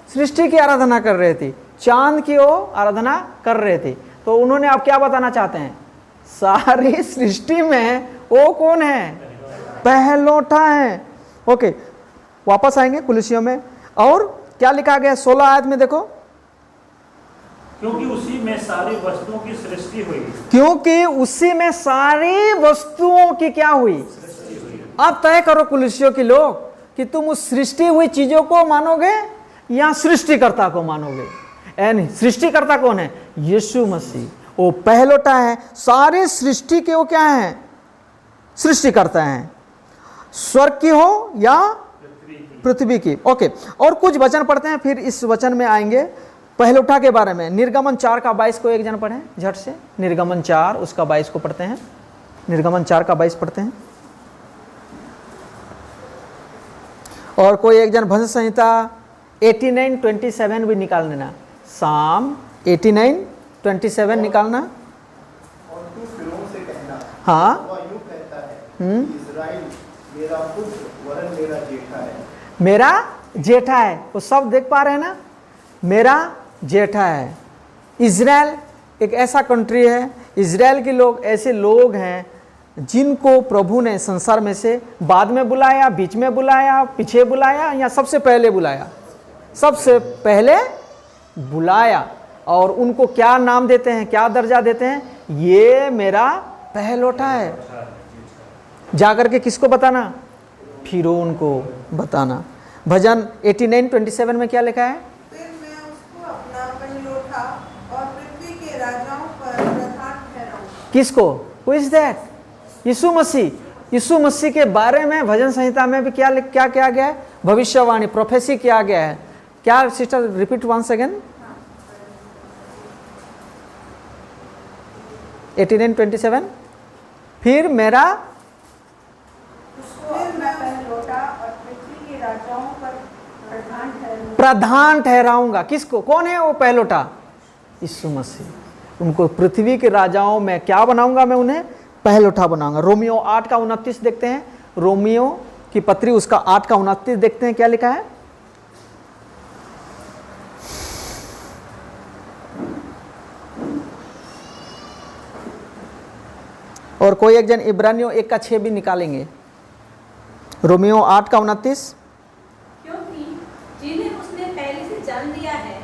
सृष्टि की आराधना कर रहे थे, चांद की वो आराधना कर रहे थे। तो उन्होंने अब क्या बताना चाहते हैं? सारी सृष्टि में वो कौन है? पहलौठा है। ओके, वापस आएंगे कुलुसियों में। और क्या लिखा गया 16 आयत में देखो, क्योंकि उसी में सारी वस्तुओं की सृष्टि हुई। क्योंकि उसी में सारी वस्तुओं की क्या हुई? अब तय करो कुलुसियों के लोग कि तुम उस सृष्टि हुई चीजों को मानोगे या सृष्टिकर्ता को मानोगे। एंड सृष्टिकर्ता कौन है? यीशु मसीह। वो पहलौठा है, सारे सृष्टि के वो क्या है? सृष्टिकर्ता है, स्वर्ग की हो या पृथ्वी की। ओके, और कुछ वचन पढ़ते हैं, फिर इस वचन में आएंगे पहलौठा के बारे में। निर्गमन 4 का 22 को एक जन पढ़ें झट से। निर्गमन 4 उसका 22 को पढ़ते हैं। निर्गमन 4 का 22 पढ़ते हैं। और कोई एक जन भजन संहिता 89:27 भी निकाल देना। साम 89:27 निकालना। और तू फिरौन से कहना, हाँ, वह यूं कहता है कि इस्राएल मेरा पुत्र वरन मेरा जेठा है। मेरा जेठा है। वो सब देख पा रहे हैं ना, मेरा जेठा है। इज़राइल एक ऐसा कंट्री है, इज़राइल के लोग ऐसे लोग हैं जिनको प्रभु ने संसार में से बाद में बुलाया, बीच में बुलाया, पीछे बुलाया या सबसे पहले बुलाया? सबसे पहले बुलाया। और उनको क्या नाम देते हैं, क्या दर्जा देते हैं? ये मेरा पहलौठा है। जाकर के किसको बताना? फिरौन को बताना। भजन 89:27 में क्या लिखा है? फिर मैं उसको अपना पहलौठा और पृथ्वी के राजाओं पर प्रधान ठहराऊंगा। किसको? Who is that? Yeshu Masih. Yeshu Masih के बारे में भजन संहिता में भी क्या किया गया है? भविष्यवाणी, प्रोफेसी किया गया है। क्या सिस्टर रिपीट वंस अगेन? 89:27 फिर मेरा फिर मैं पहलौठा और पृथ्वी के राजाओं पर प्रधान ठहराऊंगा। किसको? कौन है वो पहलौठा? यीशु मसीह। उनको पृथ्वी के राजाओं में क्या बनाऊंगा? मैं उन्हें पहलौठा बनाऊंगा। रोमियो 8:29 देखते हैं। रोमियो की पत्री उसका 8:29 देखते हैं, क्या लिखा है? और कोई एक जन इब्रानियों 1:6 भी निकालेंगे। रोमियो 8:29। क्योंकि जिन्हें उसने पहले से जान लिया है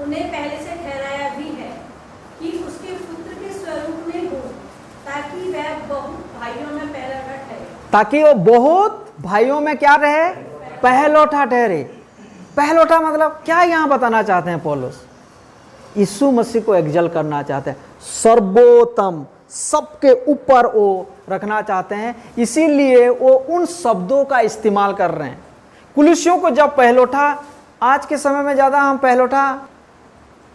उन्हें पहले से ठहराया भी है कि उसके पुत्र के स्वरूप में हो, ताकि वह बहुत भाइयों में पहलौठा ठहरे। ताकि वो बहुत भाइयों में क्या रहे? पहलौठा ठहरे। पहलौठा मतलब क्या यहाँ बताना चाहते हैं पौलुस? यीशु मसीह को एक्जल करना चाहते हैं, सर्वोत्तम, सबके ऊपर वो रखना चाहते हैं। इसीलिए वो उन शब्दों का इस्तेमाल कर रहे हैं। कुलुसियों को जब पहलौठा, आज के समय में ज़्यादा हम पहलौठा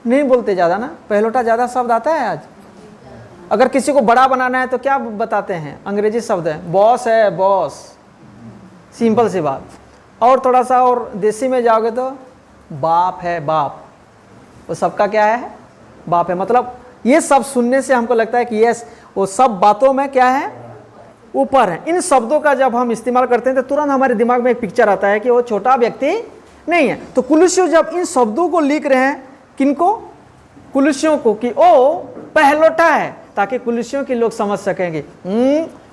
नहीं बोलते ज़्यादा ना, पहलौठा ज़्यादा शब्द आता है आज। अगर किसी को बड़ा बनाना है तो क्या बताते हैं? अंग्रेजी शब्द है, बॉस है, बॉस। सिंपल सी बात। और थोड़ा सा और देसी में जाओगे तो बाप है, बाप। वो सबका क्या है? बाप है। मतलब ये सब सुनने से हमको लगता है कि यस, वो सब बातों में क्या है? ऊपर है। इन शब्दों का जब हम इस्तेमाल करते हैं तो तुरंत हमारे दिमाग में एक पिक्चर आता है कि वो छोटा व्यक्ति नहीं है। तो कुलुसियों जब इन शब्दों को लिख रहे हैं, किनको? कुलुसियों को, कि ओ पहलौठा है, ताकि कुलुसियों के लोग समझ सकेंगे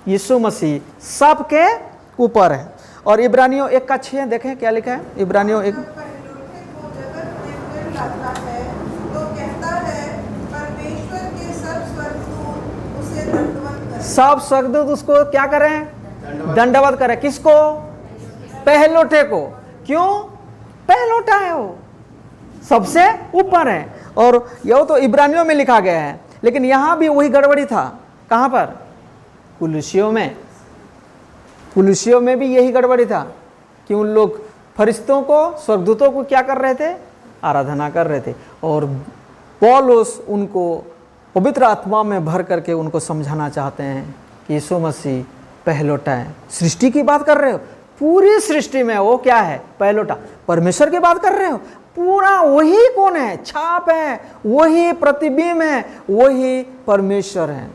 यीशु मसीह सबके ऊपर है। और इब्रानियों 1:6 देखें क्या लिखा है? इब्रानियों 1। पहलौठे को जगत में फिर लाता है तो कहता है परमेश्वर के सब स्वर्गदूत उसे दंडवत करें। सब स्वर्गदूत उसको क्या करें? दंडवत करें। किसको? पहलौठे को। क्यों? पहलौठा है, वो सबसे ऊपर है। और यह तो इब्रानियों में लिखा गया है, लेकिन यहां भी वही गड़बड़ी था। कहां पर? कुलुसियों में। पुलिसियों में भी यही गड़बड़ी था कि उन लोग फरिश्तों को, स्वर्गदूतों को क्या कर रहे थे? आराधना कर रहे थे। और पौलुस उनको पवित्र आत्मा में भर करके उनको समझाना चाहते हैं कि यीशु मसीह पहलौठा है। सृष्टि की बात कर रहे हो, पूरी सृष्टि में वो क्या है? पहलौठा। परमेश्वर की बात कर रहे हो, पूरा वही कौन है? छाप है, वही प्रतिबिंब है, वही परमेश्वर है।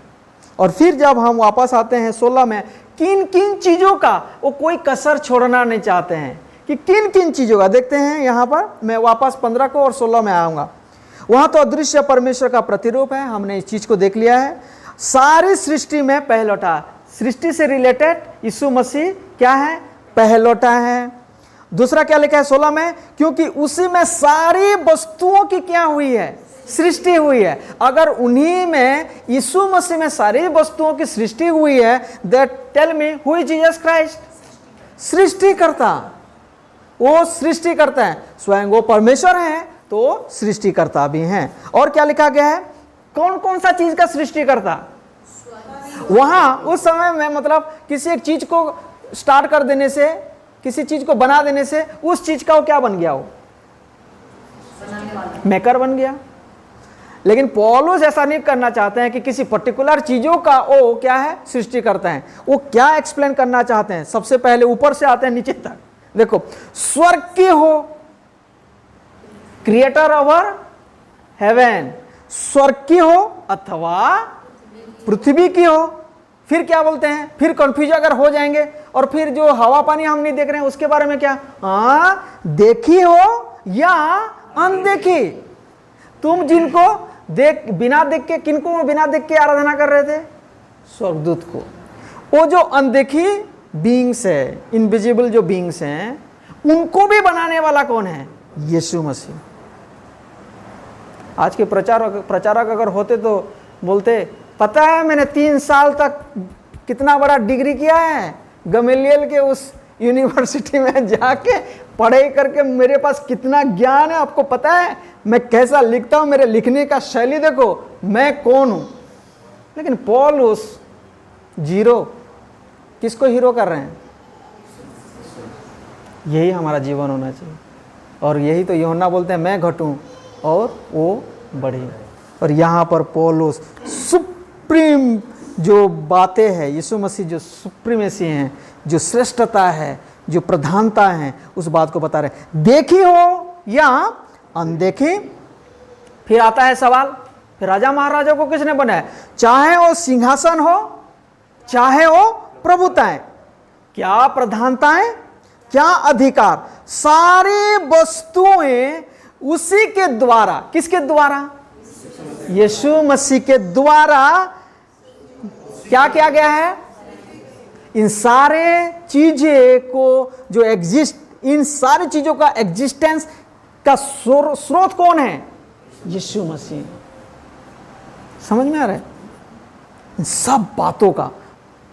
और फिर जब हम वापस आते हैं 16 में, किन किन चीजों का वो कोई कसर छोड़ना नहीं चाहते हैं कि किन किन चीजों का देखते हैं यहाँ पर। मैं वापस 15 को और 16 में आऊँगा। वहाँ तो अदृश्य परमेश्वर का प्रतिरूप है, हमने इस चीज़ को देख लिया है। सारी सृष्टि में पहलौठा, सृष्टि से रिलेटेड यीशु मसीह क्या है? पहलौठा है। दूसरा क्या लिखा है 16 में? क्योंकि उसी में सारी वस्तुओं की क्या हुई है? सृष्टि हुई है। अगर उन्हीं में, यीशु मसीह में सारी वस्तुओं की सृष्टि हुई है, that tell me who is Jesus Christ? सृष्टिकर्ता। वो सृष्टि करता है, स्वयं वो परमेश्वर है तो सृष्टिकर्ता भी हैं। और क्या लिखा गया है? कौन कौन सा चीज का सृष्टिकर्ता? वहां उस समय में मतलब किसी एक चीज को स्टार्ट कर देने से, किसी चीज को बना देने से उस चीज का वो क्या बन गया? वो मेकर बन गया। लेकिन पौलुस ऐसा नहीं करना चाहते हैं कि किसी पर्टिकुलर चीजों का वो क्या है? सृष्टि करते हैं। वो क्या एक्सप्लेन करना चाहते हैं? सबसे पहले ऊपर से आते हैं नीचे तक। देखो, स्वर्ग की हो, क्रिएटर ओवर हेवन, स्वर्ग की हो अथवा पृथ्वी की हो। फिर क्या बोलते हैं? फिर कंफ्यूज अगर हो जाएंगे, और फिर जो हवा पानी हम नहीं देख रहे हैं उसके बारे में क्या? देखी हो या अनदेखी। तुम जिनको बिना देख के, किनको बिना देख के आराधना कर रहे थे? स्वर्गदूत को। वो जो अनदेखी बीइंग्स है, इनविजिबल जो बीइंग्स हैं, उनको भी बनाने वाला कौन है? यीशु मसीह। आज के प्रचारक अगर होते तो बोलते, पता है मैंने 3 साल तक कितना बड़ा डिग्री किया है, गमेलियल के उस यूनिवर्सिटी में जाके पढ़ाई करके मेरे पास कितना ज्ञान है, आपको पता है मैं कैसा लिखता हूं, मेरे लिखने का शैली देखो, मैं कौन हूं। लेकिन पौलुस जीरो, किसको हीरो कर रहे हैं? यही हमारा जीवन होना चाहिए। और यही तो यूहन्ना बोलते हैं, मैं घटूं और वो बढ़े। और यहाँ पर पौलुस सुप्रीम जो बातें हैं, यीशु मसीह जो सुप्रीमेसी हैं, जो श्रेष्ठता है, जो प्रधानता है, उस बात को बता रहे। देखी हो या अनदेखी। फिर आता है सवाल, फिर राजा महाराजा को किसने बनाया? चाहे वो सिंहासन हो, चाहे वो प्रभुताएं, क्या प्रधानताएं, क्या अधिकार, सारी वस्तुएं उसी के द्वारा, किसके द्वारा? यीशु मसीह के द्वारा क्या किया गया है? इन सारे चीजें को जो एग्जिस्ट, इन सारी चीजों का एग्जिस्टेंस का स्रोत कौन है? यीशु मसीह। समझ में आ रहा है? इन सब बातों का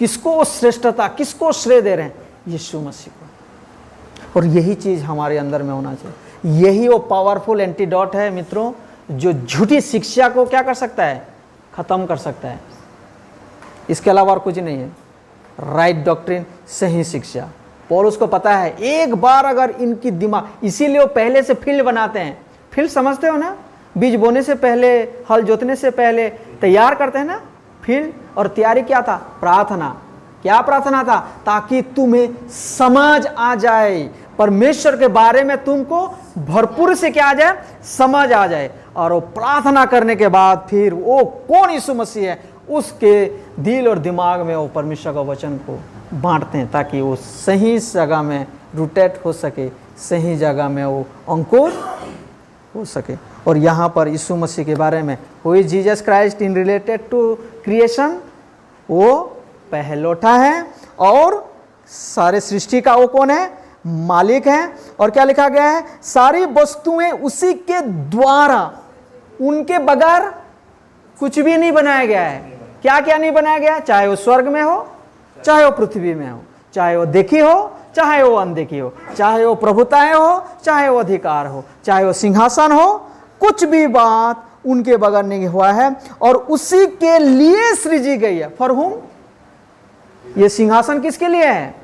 किसको श्रेष्ठता, किसको श्रेय दे रहे हैं? यीशु मसीह को। और यही चीज हमारे अंदर में होना चाहिए। यही वो पावरफुल एंटीडोट है मित्रों, जो झूठी शिक्षा को क्या कर सकता है? खत्म कर सकता है। इसके अलावा और कुछ नहीं है। राइट डॉक्ट्रिन, सही शिक्षा। पौलुस को पता है, एक बार अगर इनकी दिमाग, इसीलिए वो पहले से फील्ड बनाते हैं। फील्ड समझते हो ना? बीज बोने से पहले, हल जोतने से पहले तैयार करते हैं ना फील्ड। और तैयारी क्या था? प्रार्थना। क्या प्रार्थना था? ताकि तुम्हें समझ आ जाए, परमेश्वर के बारे में तुमको भरपूर से क्या आ जाए? समझ आ जाए। और वो प्रार्थना करने के बाद फिर वो कौन यीशु मसीह है, उसके दिल और दिमाग में वो परमेश्वर का वचन को बांटते हैं, ताकि वो सही जगह में रूटेड हो सके, सही जगह में वो अंकुर हो सके। और यहाँ पर यीशु मसीह के बारे में, who is Jesus Christ in related to creation, वो पहलौठा है और सारे सृष्टि का वो कौन है? मालिक है। और क्या लिखा गया है? सारी वस्तुएं उसी के द्वारा, उनके बगैर कुछ भी नहीं बनाया गया है। क्या क्या नहीं बनाया गया? चाहे वो स्वर्ग में हो, चाहे वो पृथ्वी में हो, चाहे वो देखी हो, चाहे वो अनदेखी हो, चाहे वो प्रभुताएं हो, चाहे वो अधिकार हो, चाहे वो सिंहासन हो, कुछ भी बात उनके बगैर नहीं हुआ है। और उसी के लिए सृजी गई है। फॉर हुम? ये सिंहासन किसके लिए है?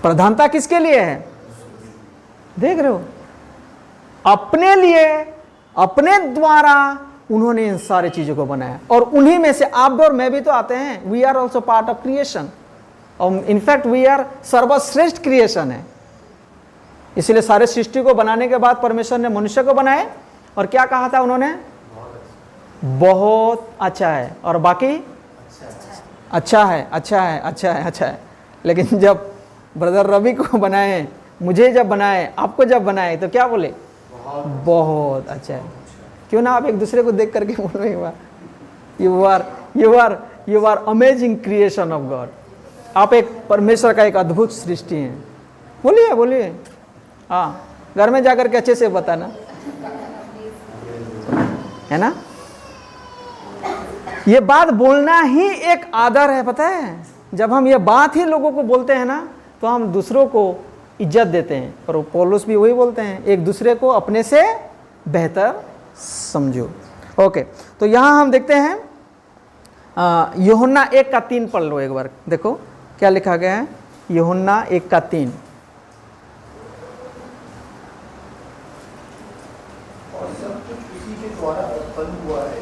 प्रधानता किसके लिए है? देख रहे हो, अपने लिए, अपने द्वारा उन्होंने इन सारी चीजों को बनाया, और उन्हीं में से आप और मैं भी तो आते हैं। We are also part of creation, और इनफैक्ट वी आर सर्वश्रेष्ठ क्रिएशन है। इसलिए सारे सृष्टि को बनाने के बाद परमेश्वर ने मनुष्य को बनाए, और क्या कहा था उन्होंने? बहुत अच्छा है, और बाकी अच्छा है, अच्छा है, अच्छा है, अच्छा है। लेकिन जब ब्रदर रवि को बनाए, मुझे जब बनाए, आपको जब बनाए, तो क्या बोले? बहुत अच्छा है। क्यों ना आप एक दूसरे को देख करके बोलो, you are amazing creation of God. आप एक परमेश्वर का एक अद्भुत सृष्टि हैं। बोलिए बोलिए, हाँ, घर में जाकर के अच्छे से बताना, है ना। ये बात बोलना ही एक आदर है, पता है। जब हम ये बात ही लोगों को बोलते हैं ना, तो हम दूसरों को इज्जत देते हैं। और पौलुस भी वही बोलते हैं, एक दूसरे को अपने से बेहतर समझो। ओके, तो यहाँ हम देखते हैं यूहन्ना 1:3 पढ़ लो एक बार, देखो क्या लिखा गया है। यूहन्ना 1:3,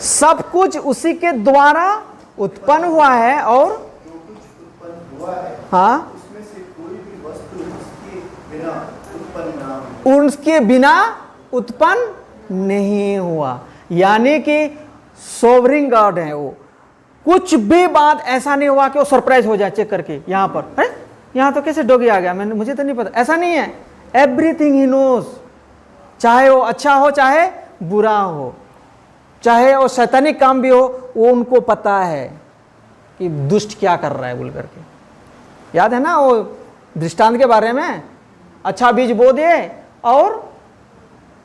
सब कुछ उसी के द्वारा उत्पन्न हुआ है, और जो कुछ उत्पन्न हुआ है, हाँ, उसमें से कोई भी वस्तु उसके बिना उत्पन्न ना हो। उनके बिना उत्पन्न नहीं हुआ। यानी कि सोवरिंग गॉड है वो। कुछ भी बात ऐसा नहीं हुआ कि वो सरप्राइज हो जाए चेक करके यहाँ पर, है यहाँ तो कैसे डॉगी आ गया, मुझे तो नहीं पता, ऐसा नहीं है। एवरीथिंग ही नोज, चाहे वो अच्छा हो चाहे बुरा हो, चाहे वो शैतानिक काम भी हो, वो उनको पता है कि दुष्ट क्या कर रहा है बोल करके। याद है ना वो दृष्टांत के बारे में, अच्छा बीज बो दिए और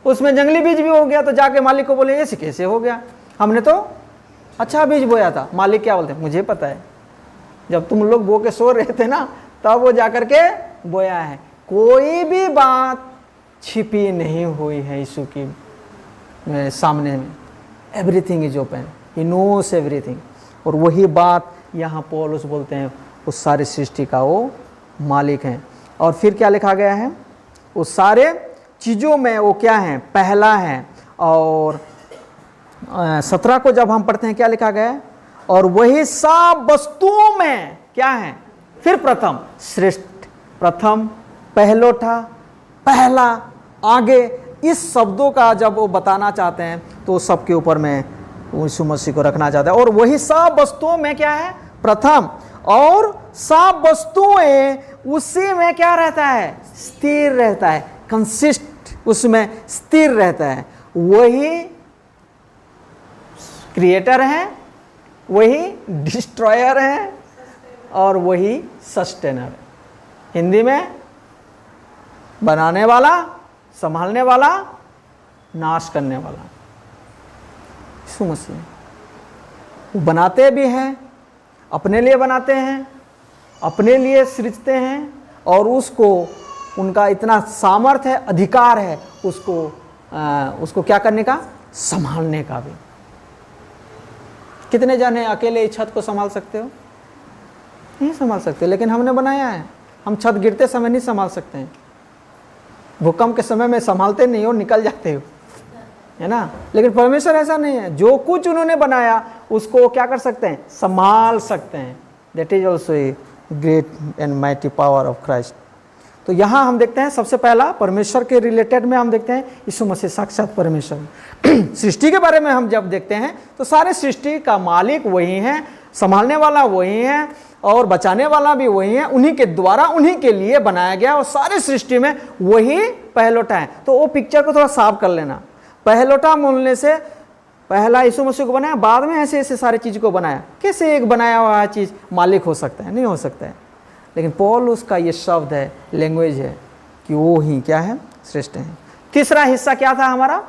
उसमें जंगली बीज भी हो गया, तो जाके मालिक को बोले ऐसे कैसे हो गया, हमने तो अच्छा बीज बोया था। मालिक क्या बोलते, मुझे पता है, जब तुम लोग बो के सो रहे थे ना, तब वो जाकर के बोया है। कोई भी बात छिपी नहीं हुई है यीशु की सामने में। Everything is open, he knows everything. और वही बात यहाँ पौलुस बोलते हैं, उस सारी सृष्टि का वो मालिक हैं। और फिर क्या लिखा गया है, उस सारे चीज़ों में वो क्या है, पहला है। और 17 को जब हम पढ़ते हैं क्या लिखा गया है, और वही सब वस्तुओं में क्या है, फिर प्रथम, श्रेष्ठ, प्रथम, पहलोठा, पहला, आगे, इस शब्दों का जब वो बताना चाहते हैं तो सबके ऊपर में यीशु मसीह को रखना चाहते हैं। और वही सब वस्तुओं में क्या है, प्रथम, और सब वस्तुएं उसी में क्या रहता है, स्थिर रहता है, कंसिस्ट, उसमें स्थिर रहता है। वही क्रिएटर है, वही डिस्ट्रॉयर है, और वही सस्टेनर है। हिंदी में बनाने वाला, संभालने वाला, नाश करने वाला यीशु मसीह। वो बनाते भी हैं, अपने लिए बनाते हैं, अपने लिए सृजते हैं, और उसको उनका इतना सामर्थ्य है, अधिकार है उसको क्या करने का, संभालने का भी। कितने जने अकेले इस छत को संभाल सकते हो? नहीं संभाल सकते, लेकिन हमने बनाया है। हम छत गिरते समय नहीं संभाल सकते हैं, भूकंप के समय में संभालते नहीं हो, निकल जाते हो, है ना। लेकिन परमेश्वर ऐसा नहीं है, जो कुछ उन्होंने बनाया उसको क्या कर सकते हैं, संभाल सकते हैं। That is also a great and mighty power of Christ. तो यहाँ हम देखते हैं सबसे पहला परमेश्वर के रिलेटेड में हम देखते हैं यीशु मसीह साक्षात परमेश्वर। सृष्टि के बारे में हम जब देखते हैं तो सारे सृष्टि का मालिक वही है, संभालने वाला वही है, और बचाने वाला भी वही है। उन्हीं के द्वारा, उन्हीं के लिए बनाया गया, और सारी सृष्टि में वही पहलोटा है। तो वो पिक्चर को थोड़ा साफ कर लेना। पहलोटा बोलने से पहला यीशु मसीह को बनाया, बाद में ऐसे ऐसे सारी चीज़ को बनाया। कैसे एक बनाया हुआ चीज़ मालिक हो सकता है? नहीं हो सकता है। लेकिन पौलुस का ये शब्द है, लैंग्वेज है कि वो ही क्या है, श्रेष्ठ है। तीसरा हिस्सा क्या था हमारा?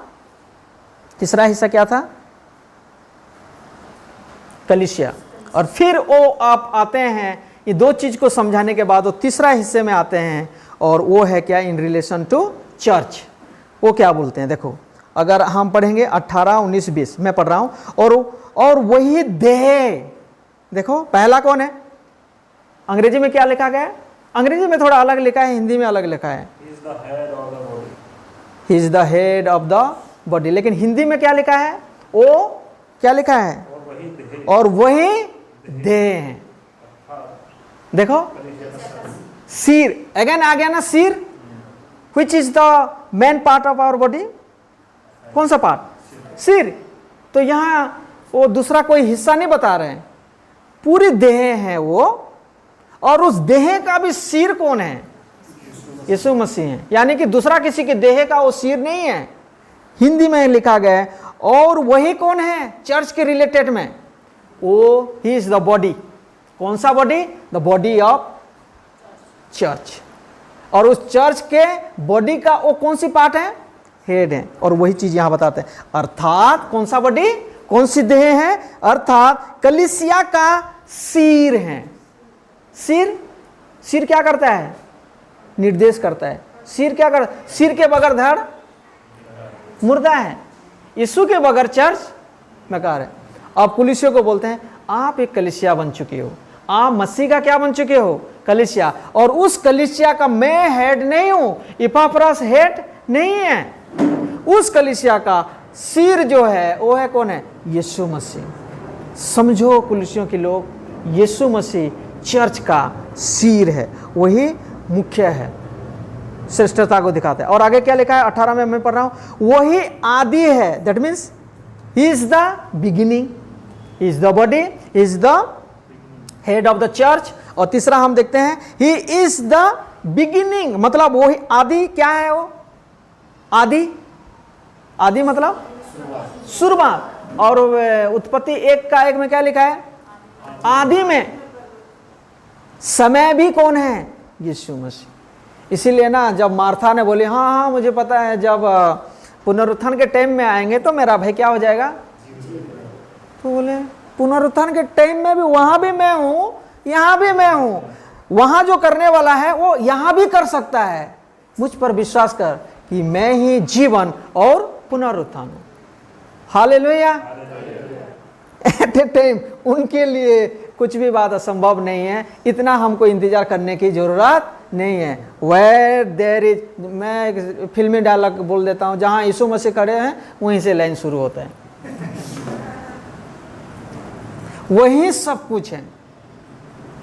तीसरा हिस्सा क्या था? कलीसिया। और फिर वो आप आते हैं, ये दो चीज़ को समझाने के बाद वो तीसरा हिस्से में आते हैं, और वो है क्या, इन रिलेशन टू चर्च। वो क्या बोलते हैं, देखो अगर हम पढ़ेंगे 18, 19, 20, मैं पढ़ रहा हूँ। और वही देह, देखो पहला कौन है, अंग्रेजी में क्या लिखा गया है, अंग्रेजी में थोड़ा अलग लिखा है, हिंदी में अलग लिखा है, He is the head of the body. He is the head of the body. लेकिन हिंदी में क्या लिखा है? वो क्या लिखा है? और वही देह और वही देह है। देखो सिर, अगेन आ गया ना सिर। Which is the main part of our body? कौन सा पार्ट? सिर। तो यहां वो दूसरा कोई हिस्सा नहीं बता रहे हैं, पूरी देह है वो। और उस देह का भी सिर कौन है? यीशु मसीह है। यानी कि दूसरा किसी के देह का वो सिर नहीं है, हिंदी में लिखा गया है। और वही कौन है चर्च के रिलेटेड में? वो ही इज द बॉडी। कौन सा body? The body of church. और उस चर्च के बॉडी का वो कौन सी पार्ट है? हेड है। और वही चीज यहां बताते हैं। अर्थात कौन सा बॉडी, कौन सी देह है? अर्थात कलीसिया का सिर है। सिर, सिर क्या करता है? निर्देश करता है। सिर क्या कर? सिर के बगैर धड़ मुर्दा है। यीशु के बगैर चर्च बेकार है। अब कलीसिया को बोलते हैं आप एक कलीसिया बन चुके हो, आप मसीह का क्या बन चुके हो? कलीसिया। और उस कलीसिया का मैं हेड नहीं हूं, इपाफ्रास हेड नहीं है। उस कलीसिया का सिर जो है वो है कौन है? यीशु मसीह। समझो कलीसियों के लोग, यीशु मसीह चर्च का सिर है, वही मुख्य है, श्रेष्ठता को दिखाता है। और आगे क्या लिखा है 18 में मैं पढ़ रहा हूं, वही आदि है। That means he is the beginning, he is the body, he is the head of the church. और तीसरा हम देखते हैं ही इज द बिगिनिंग, मतलब वही आदि। क्या है वो आदि? आदि मतलब शुरुआत। और उत्पत्ति 1:1 में क्या लिखा है? आदि में समय भी कौन है? यीशु मसीह। इसीलिए ना जब मार्था ने बोली हाँ हाँ मुझे पता है जब पुनरुत्थान के टाइम में आएंगे तो मेरा भाई क्या हो जाएगा? तो बोले पुनरुत्थान के टाइम में भी वहां भी मैं हूं, यहां भी मैं हूं। वहां जो करने वाला है वो यहां भी कर सकता है। मुझ पर विश्वास कर कि मैं ही जीवन और पुनरुत्थान हूं। हालेलुया। एट ए टाइम उनके लिए कुछ भी बात असंभव नहीं है। इतना हमको इंतजार करने की जरूरत नहीं है। वेयर देयर इज, मैं एक फिल्मी डायलॉग बोल देता हूं, जहां यीशु मसीह खड़े हैं वहीं से लाइन शुरू होता है। वही सब कुछ है।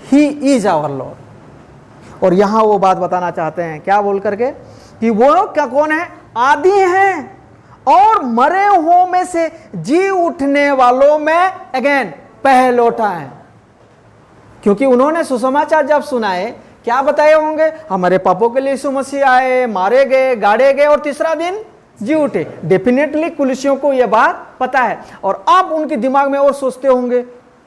He is our lord. और यहां वो बात बताना चाहते हैं क्या बोल करके कि वो क्या कौन है? आदि हैं और मरे हुओं में से जी उठने वालों में अगेन पहलौठा है। क्योंकि उन्होंने सुसमाचार जब सुनाए क्या बताए होंगे? हमारे पापों के लिए यीशु मसीह आए, मारे गए, गाड़े गए और तीसरा दिन जी उठे। डेफिनेटली कुलिसियों को यह बात पता है। और अब उनके दिमाग में और सोचते होंगे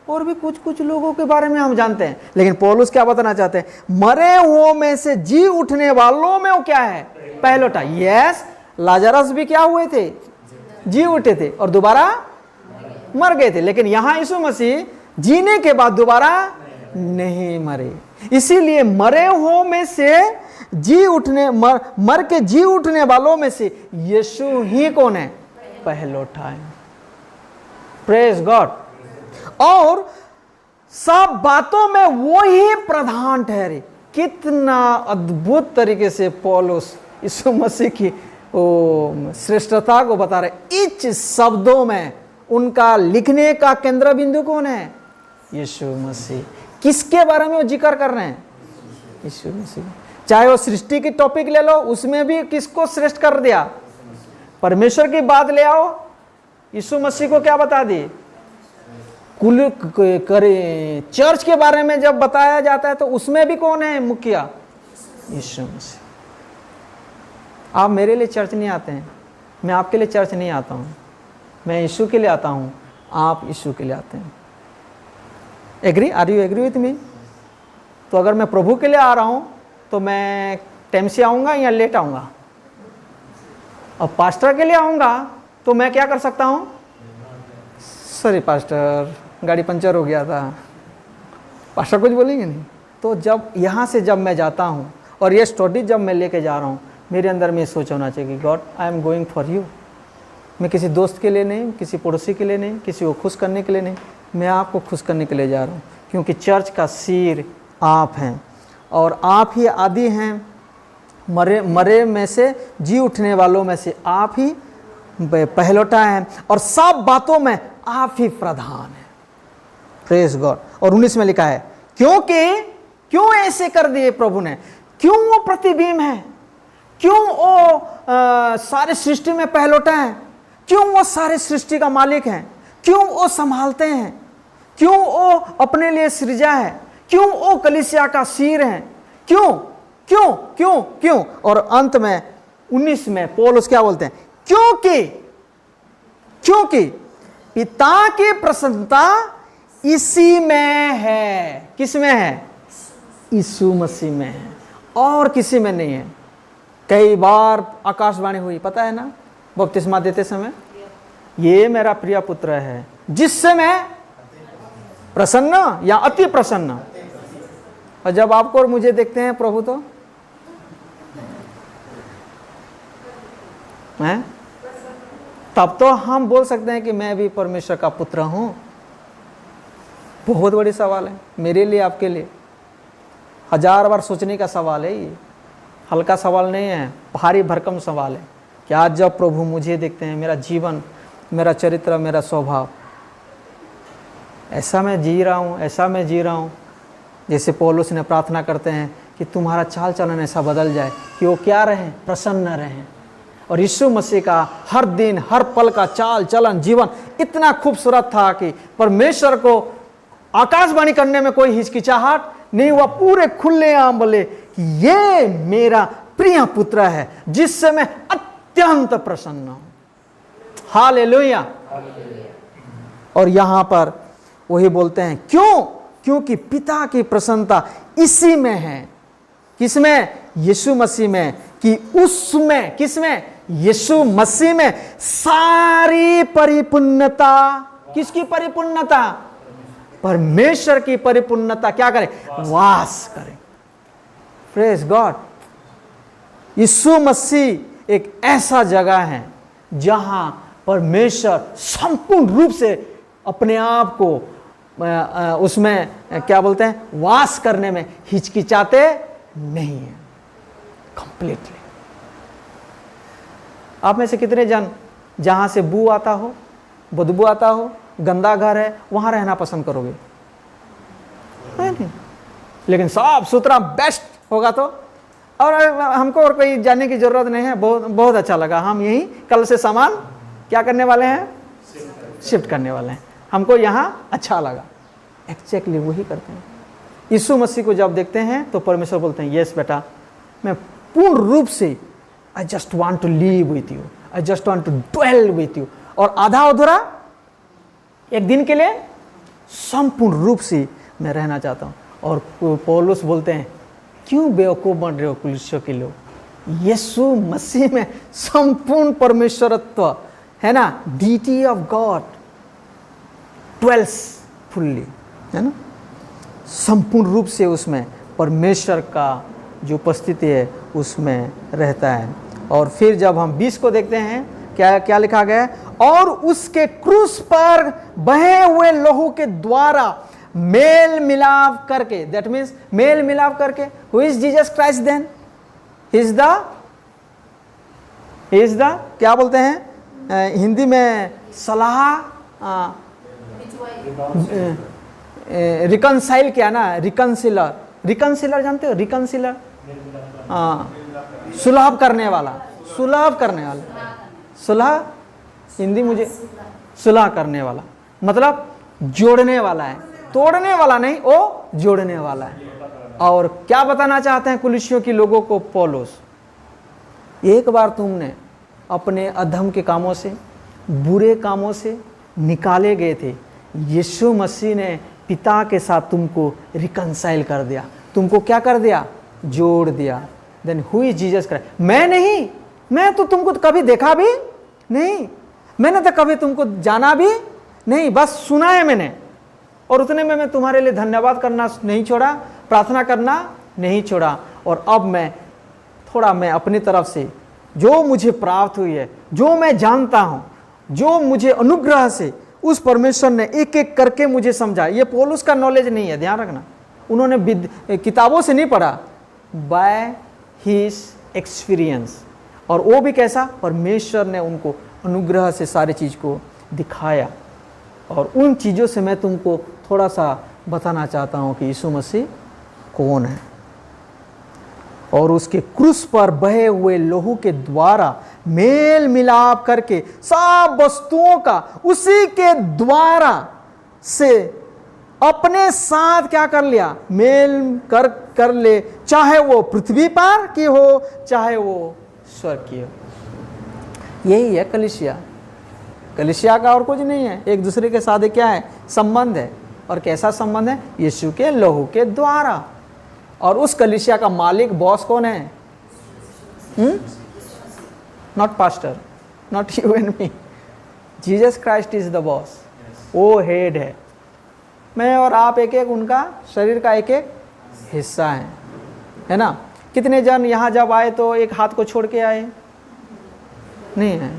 और भी कुछ लोगों के बारे में हम जानते हैं। लेकिन पौलुस क्या बताना चाहते हैं? मरे हुओं में से जी उठने वालों में वो क्या है? पहलौठा। यस, लाजरस भी क्या हुए थे? जी उठे थे और दोबारा मर गए थे। लेकिन यहां यीशु मसीह जीने के बाद दोबारा नहीं मरे। इसीलिए मरे हुओं में से जी उठने मर के जी उठने वालों में से यीशु ही कौन है? पहलौठा है। Praise God. और सब बातों में वो ही प्रधान ठहरे। कितना अद्भुत तरीके से पौलुस यीशु मसीह की श्रेष्ठता को बता रहे। इच शब्दों में उनका लिखने का केंद्र बिंदु कौन है? यीशु मसीह। किसके बारे में वो जिक्र कर रहे हैं? यीशु मसीह। चाहे वो सृष्टि की टॉपिक ले लो, उसमें भी किसको श्रेष्ठ कर दिया? परमेश्वर की बात ले आओ, यीशु मसीह को क्या बता दी? चर्च के बारे में जब बताया जाता है तो उसमें भी कौन है मुखिया? यीशु मसीह। आप मेरे लिए चर्च नहीं आते हैं, मैं आपके लिए चर्च नहीं आता हूँ, मैं यीशु के लिए आता हूँ, आप यीशु के लिए आते हैं। Agree? Are you agree with me? तो अगर मैं प्रभु के लिए आ रहा हूँ तो मैं टाइम से आऊँगा या लेट आऊँगा? और पास्टर के लिए आऊँगा तो मैं क्या कर सकता हूँ? सॉरी पास्टर, गाड़ी पंचर हो गया था। पास्टर कुछ बोलेंगे नहीं। तो जब यहाँ से जब मैं जाता हूँ और ये स्टडी जब मैं लेके जा रहा हूँ, मेरे अंदर में सोच होना चाहिए कि God I am going for you. मैं किसी दोस्त के लिए नहीं, किसी पड़ोसी के लिए नहीं, किसी को खुश करने के लिए नहीं, मैं आपको खुश करने के लिए जा रहा हूँ। क्योंकि चर्च का सिर आप हैं। और आप ही आदि हैं, मरे में से जी उठने वालों में से आप ही पहलौठा हैं, और सब बातों में आप ही प्रधान हैं। Praise God. और 19 में लिखा है, क्यों ऐसे कर दिए प्रभु ने, क्यों वो प्रतिबिंब है, क्यों वो सारे सृष्टि में पहलौठा है, क्यों वो सारे सृष्टि का मालिक है, क्यों वो संभालते हैं, क्यों वो अपने लिए सृजा है, क्यों वो कलीसिया का सिर है, क्यों क्यों क्यों क्यों। और अंत में 19 में पौलुस क्या बोलते हैं, क्योंकि पिता की प्रसन्नता इसी में है। किस में है? यीशु मसीह में है, और किसी में नहीं है। कई बार आकाशवाणी हुई, पता है ना, बपतिस्मा देते समय, ये मेरा प्रिय पुत्र है जिससे मैं प्रसन्न या अति प्रसन्न। और जब आपको और मुझे देखते हैं प्रभु तो हैं, तब तो हम बोल सकते हैं कि मैं भी परमेश्वर का पुत्र हूं। बहुत बड़ी सवाल है मेरे लिए, आपके लिए। 1000 बार सोचने का सवाल है ये, हल्का सवाल नहीं है, भारी भरकम सवाल है कि आज जब प्रभु मुझे देखते हैं, मेरा जीवन, मेरा चरित्र, मेरा स्वभाव, ऐसा मैं जी रहा हूँ जैसे पौलुस ने प्रार्थना करते हैं कि तुम्हारा चाल चलन ऐसा बदल जाए कि वो क्या रहें, प्रसन्न रहें। और यीशु मसीह का हर दिन हर पल का चाल चलन जीवन इतना खूबसूरत था कि परमेश्वर को आकाशवाणी करने में कोई हिचकिचाहट नहीं हुआ। पूरे खुलेआम बोले कि ये मेरा प्रिय पुत्र है जिससे मैं अत्यंत प्रसन्न हूं। हालेलुया। और यहां पर वही बोलते हैं, क्योंकि पिता की प्रसन्नता इसी में है। किसमें? यीशु मसीह में। कि उसमें, किसमें? यीशु मसीह में सारी परिपूर्णता, किसकी परिपूर्णता? परमेश्वर की परिपूर्णता क्या करे? वास करे। Praise God. यीशु मसीह एक ऐसा जगह है जहां परमेश्वर संपूर्ण रूप से अपने आप को उसमें क्या बोलते हैं, वास करने में हिचकिचाते नहीं है। कंप्लीटली। आप में से कितने जन जहां से बू आता हो, बदबू आता हो, गंदा घर है, वहां रहना पसंद करोगे? नहीं। लेकिन साफ सुथरा बेस्ट होगा तो, और हमको और कोई जाने की जरूरत नहीं है। बहुत अच्छा लगा। हम यही कल से सामान क्या करने वाले हैं? शिफ्ट करने वाले हैं। हमको यहाँ अच्छा लगा। एक्जैक्टली वही करते हैं। यीशु मसीह को जब देखते हैं तो परमेश्वर बोलते हैं, यस बेटा, मैं पूर्ण रूप से I just want to live with you, I just want to dwell with you. और आधा अधूरा एक दिन के लिए संपूर्ण रूप से मैं रहना चाहता हूँ। और पौलुस बोलते हैं, क्यों बेवकूफ़ बन रहे हो कुलिसियों के लोग? यीशु मसीह में संपूर्ण परमेश्वरत्व है ना, डीटी ऑफ गॉड ट्वेल्स फुल्ली, है ना, संपूर्ण रूप से उसमें परमेश्वर का जो उपस्थिति है उसमें रहता है। और फिर जब हम 20 को देखते हैं, क्या लिखा गया है? और उसके क्रूस पर बहे हुए लहू के द्वारा मेल मिलाप करके, दैट मीन्स मेल मिलाप करके, who is Jesus Christ then? Is the क्या बोलते हैं हिंदी में? सलाह, रिकनसाइल क्या ना, रिकनसिलर जानते हो? रिकनसिलर, सुलह करने वाला, सुलह हिंदी मुझे, सुलह करने वाला मतलब जोड़ने वाला है, तोड़ने वाला नहीं, वो जोड़ने वाला है। और क्या बताना चाहते हैं कुलिसियों की लोगों को पौलुस? एक बार तुमने अपने अधम के कामों से, बुरे कामों से निकाले गए थे, यीशु मसीह ने पिता के साथ तुमको रिकनसाइल कर दिया। तुमको क्या कर दिया? जोड़ दिया। Then who is Jesus Christ? मैं नहीं, मैं तो तुमको कभी देखा भी नहीं, मैंने तो कभी तुमको जाना भी नहीं, बस सुना है मैंने। और उतने में मैं तुम्हारे लिए धन्यवाद करना नहीं छोड़ा, प्रार्थना करना नहीं छोड़ा। और अब मैं अपनी तरफ से जो मुझे प्राप्त हुई है, जो मैं जानता हूं, जो मुझे अनुग्रह से उस परमेश्वर ने एक एक करके मुझे समझा। ये पौलुस का नॉलेज नहीं है, ध्यान रखना। उन्होंने किताबों से नहीं पढ़ा, बाय हिज एक्सपीरियंस। और वो भी कैसा, परमेश्वर ने उनको अनुग्रह से सारी चीज़ को दिखाया। और उन चीज़ों से मैं तुमको थोड़ा सा बताना चाहता हूँ कि यीशु मसीह कौन है। और उसके क्रूस पर बहे हुए लहू के द्वारा मेल मिलाप करके सब वस्तुओं का उसी के द्वारा से अपने साथ क्या कर लिया, मेल कर ले, चाहे वो पृथ्वी पर की हो चाहे वो स्वर्ग की हो। यही है कलीसिया। कलीसिया का और कुछ नहीं है, एक दूसरे के साथ क्या है, संबंध है। और कैसा संबंध है, यीशु के लहू के द्वारा। और उस कलीसिया का मालिक, बॉस कौन है? Not pastor, not you and me, Jesus Christ is the boss. वो हेड है, मैं और आप एक एक उनका शरीर का एक एक हिस्सा है ना। कितने जन यहाँ जब आए तो एक हाथ को छोड़ के आए? नहीं है।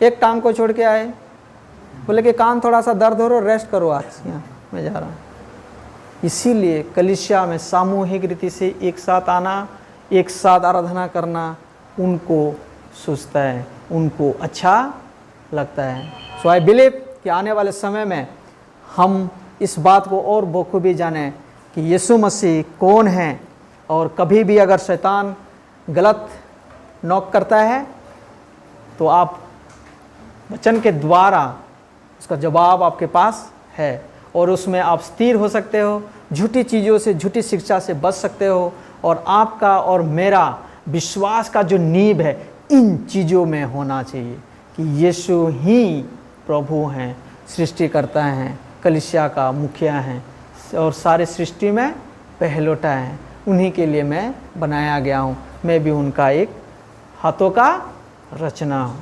एक टांग को छोड़ के आए, बोले कि कान थोड़ा सा दर्द हो रहा, रेस्ट करो आज, यहाँ मैं जा रहा हूँ। इसीलिए कलीसिया में सामूहिक रीति से एक साथ आना, एक साथ आराधना करना उनको सूझता है, उनको अच्छा लगता है। सो आई बिलीव कि आने वाले समय में हम इस बात को और बखूबी जाने कि यीशु मसीह कौन है। और कभी भी अगर शैतान गलत नॉक करता है तो आप वचन के द्वारा उसका जवाब आपके पास है, और उसमें आप स्थिर हो सकते हो, झूठी चीज़ों से, झूठी शिक्षा से बच सकते हो। और आपका और मेरा विश्वास का जो नींव है इन चीज़ों में होना चाहिए कि यीशु ही प्रभु हैं, सृष्टिकर्ता हैं, कलीसिया का मुखिया हैं और सारे सृष्टि में पहलोटा हैं। उन्हीं के लिए मैं बनाया गया हूँ, मैं भी उनका एक हाथों का रचना हूँ,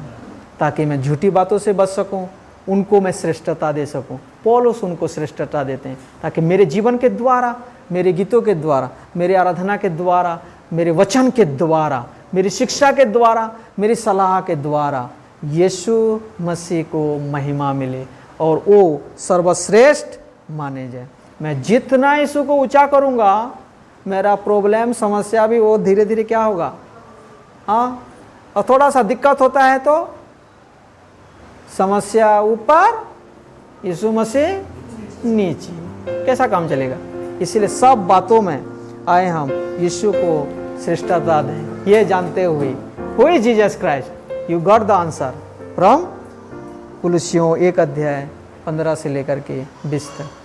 ताकि मैं झूठी बातों से बच सकूँ, उनको मैं श्रेष्ठता दे सकूँ। पौलुस उनको श्रेष्ठता देते हैं, ताकि मेरे जीवन के द्वारा, मेरे गीतों के द्वारा, मेरे आराधना के द्वारा, मेरे वचन के द्वारा, मेरी शिक्षा के द्वारा, मेरी सलाह के द्वारा यीशु मसीह को महिमा मिले और वो सर्वश्रेष्ठ माने जाए। मैं जितना यीशु को ऊंचा करूँगा, मेरा प्रॉब्लम, समस्या भी वो धीरे धीरे क्या होगा, हाँ। और थोड़ा सा दिक्कत होता है तो समस्या ऊपर, यीशु मसीह नीचे, कैसा काम चलेगा? इसीलिए सब बातों में आए हम यीशु को श्रेष्ठता दें, ये जानते हुए who is Jesus Christ, you got the answer from कुलुस्सियों 1 अध्याय 15 से लेकर के 20 तक।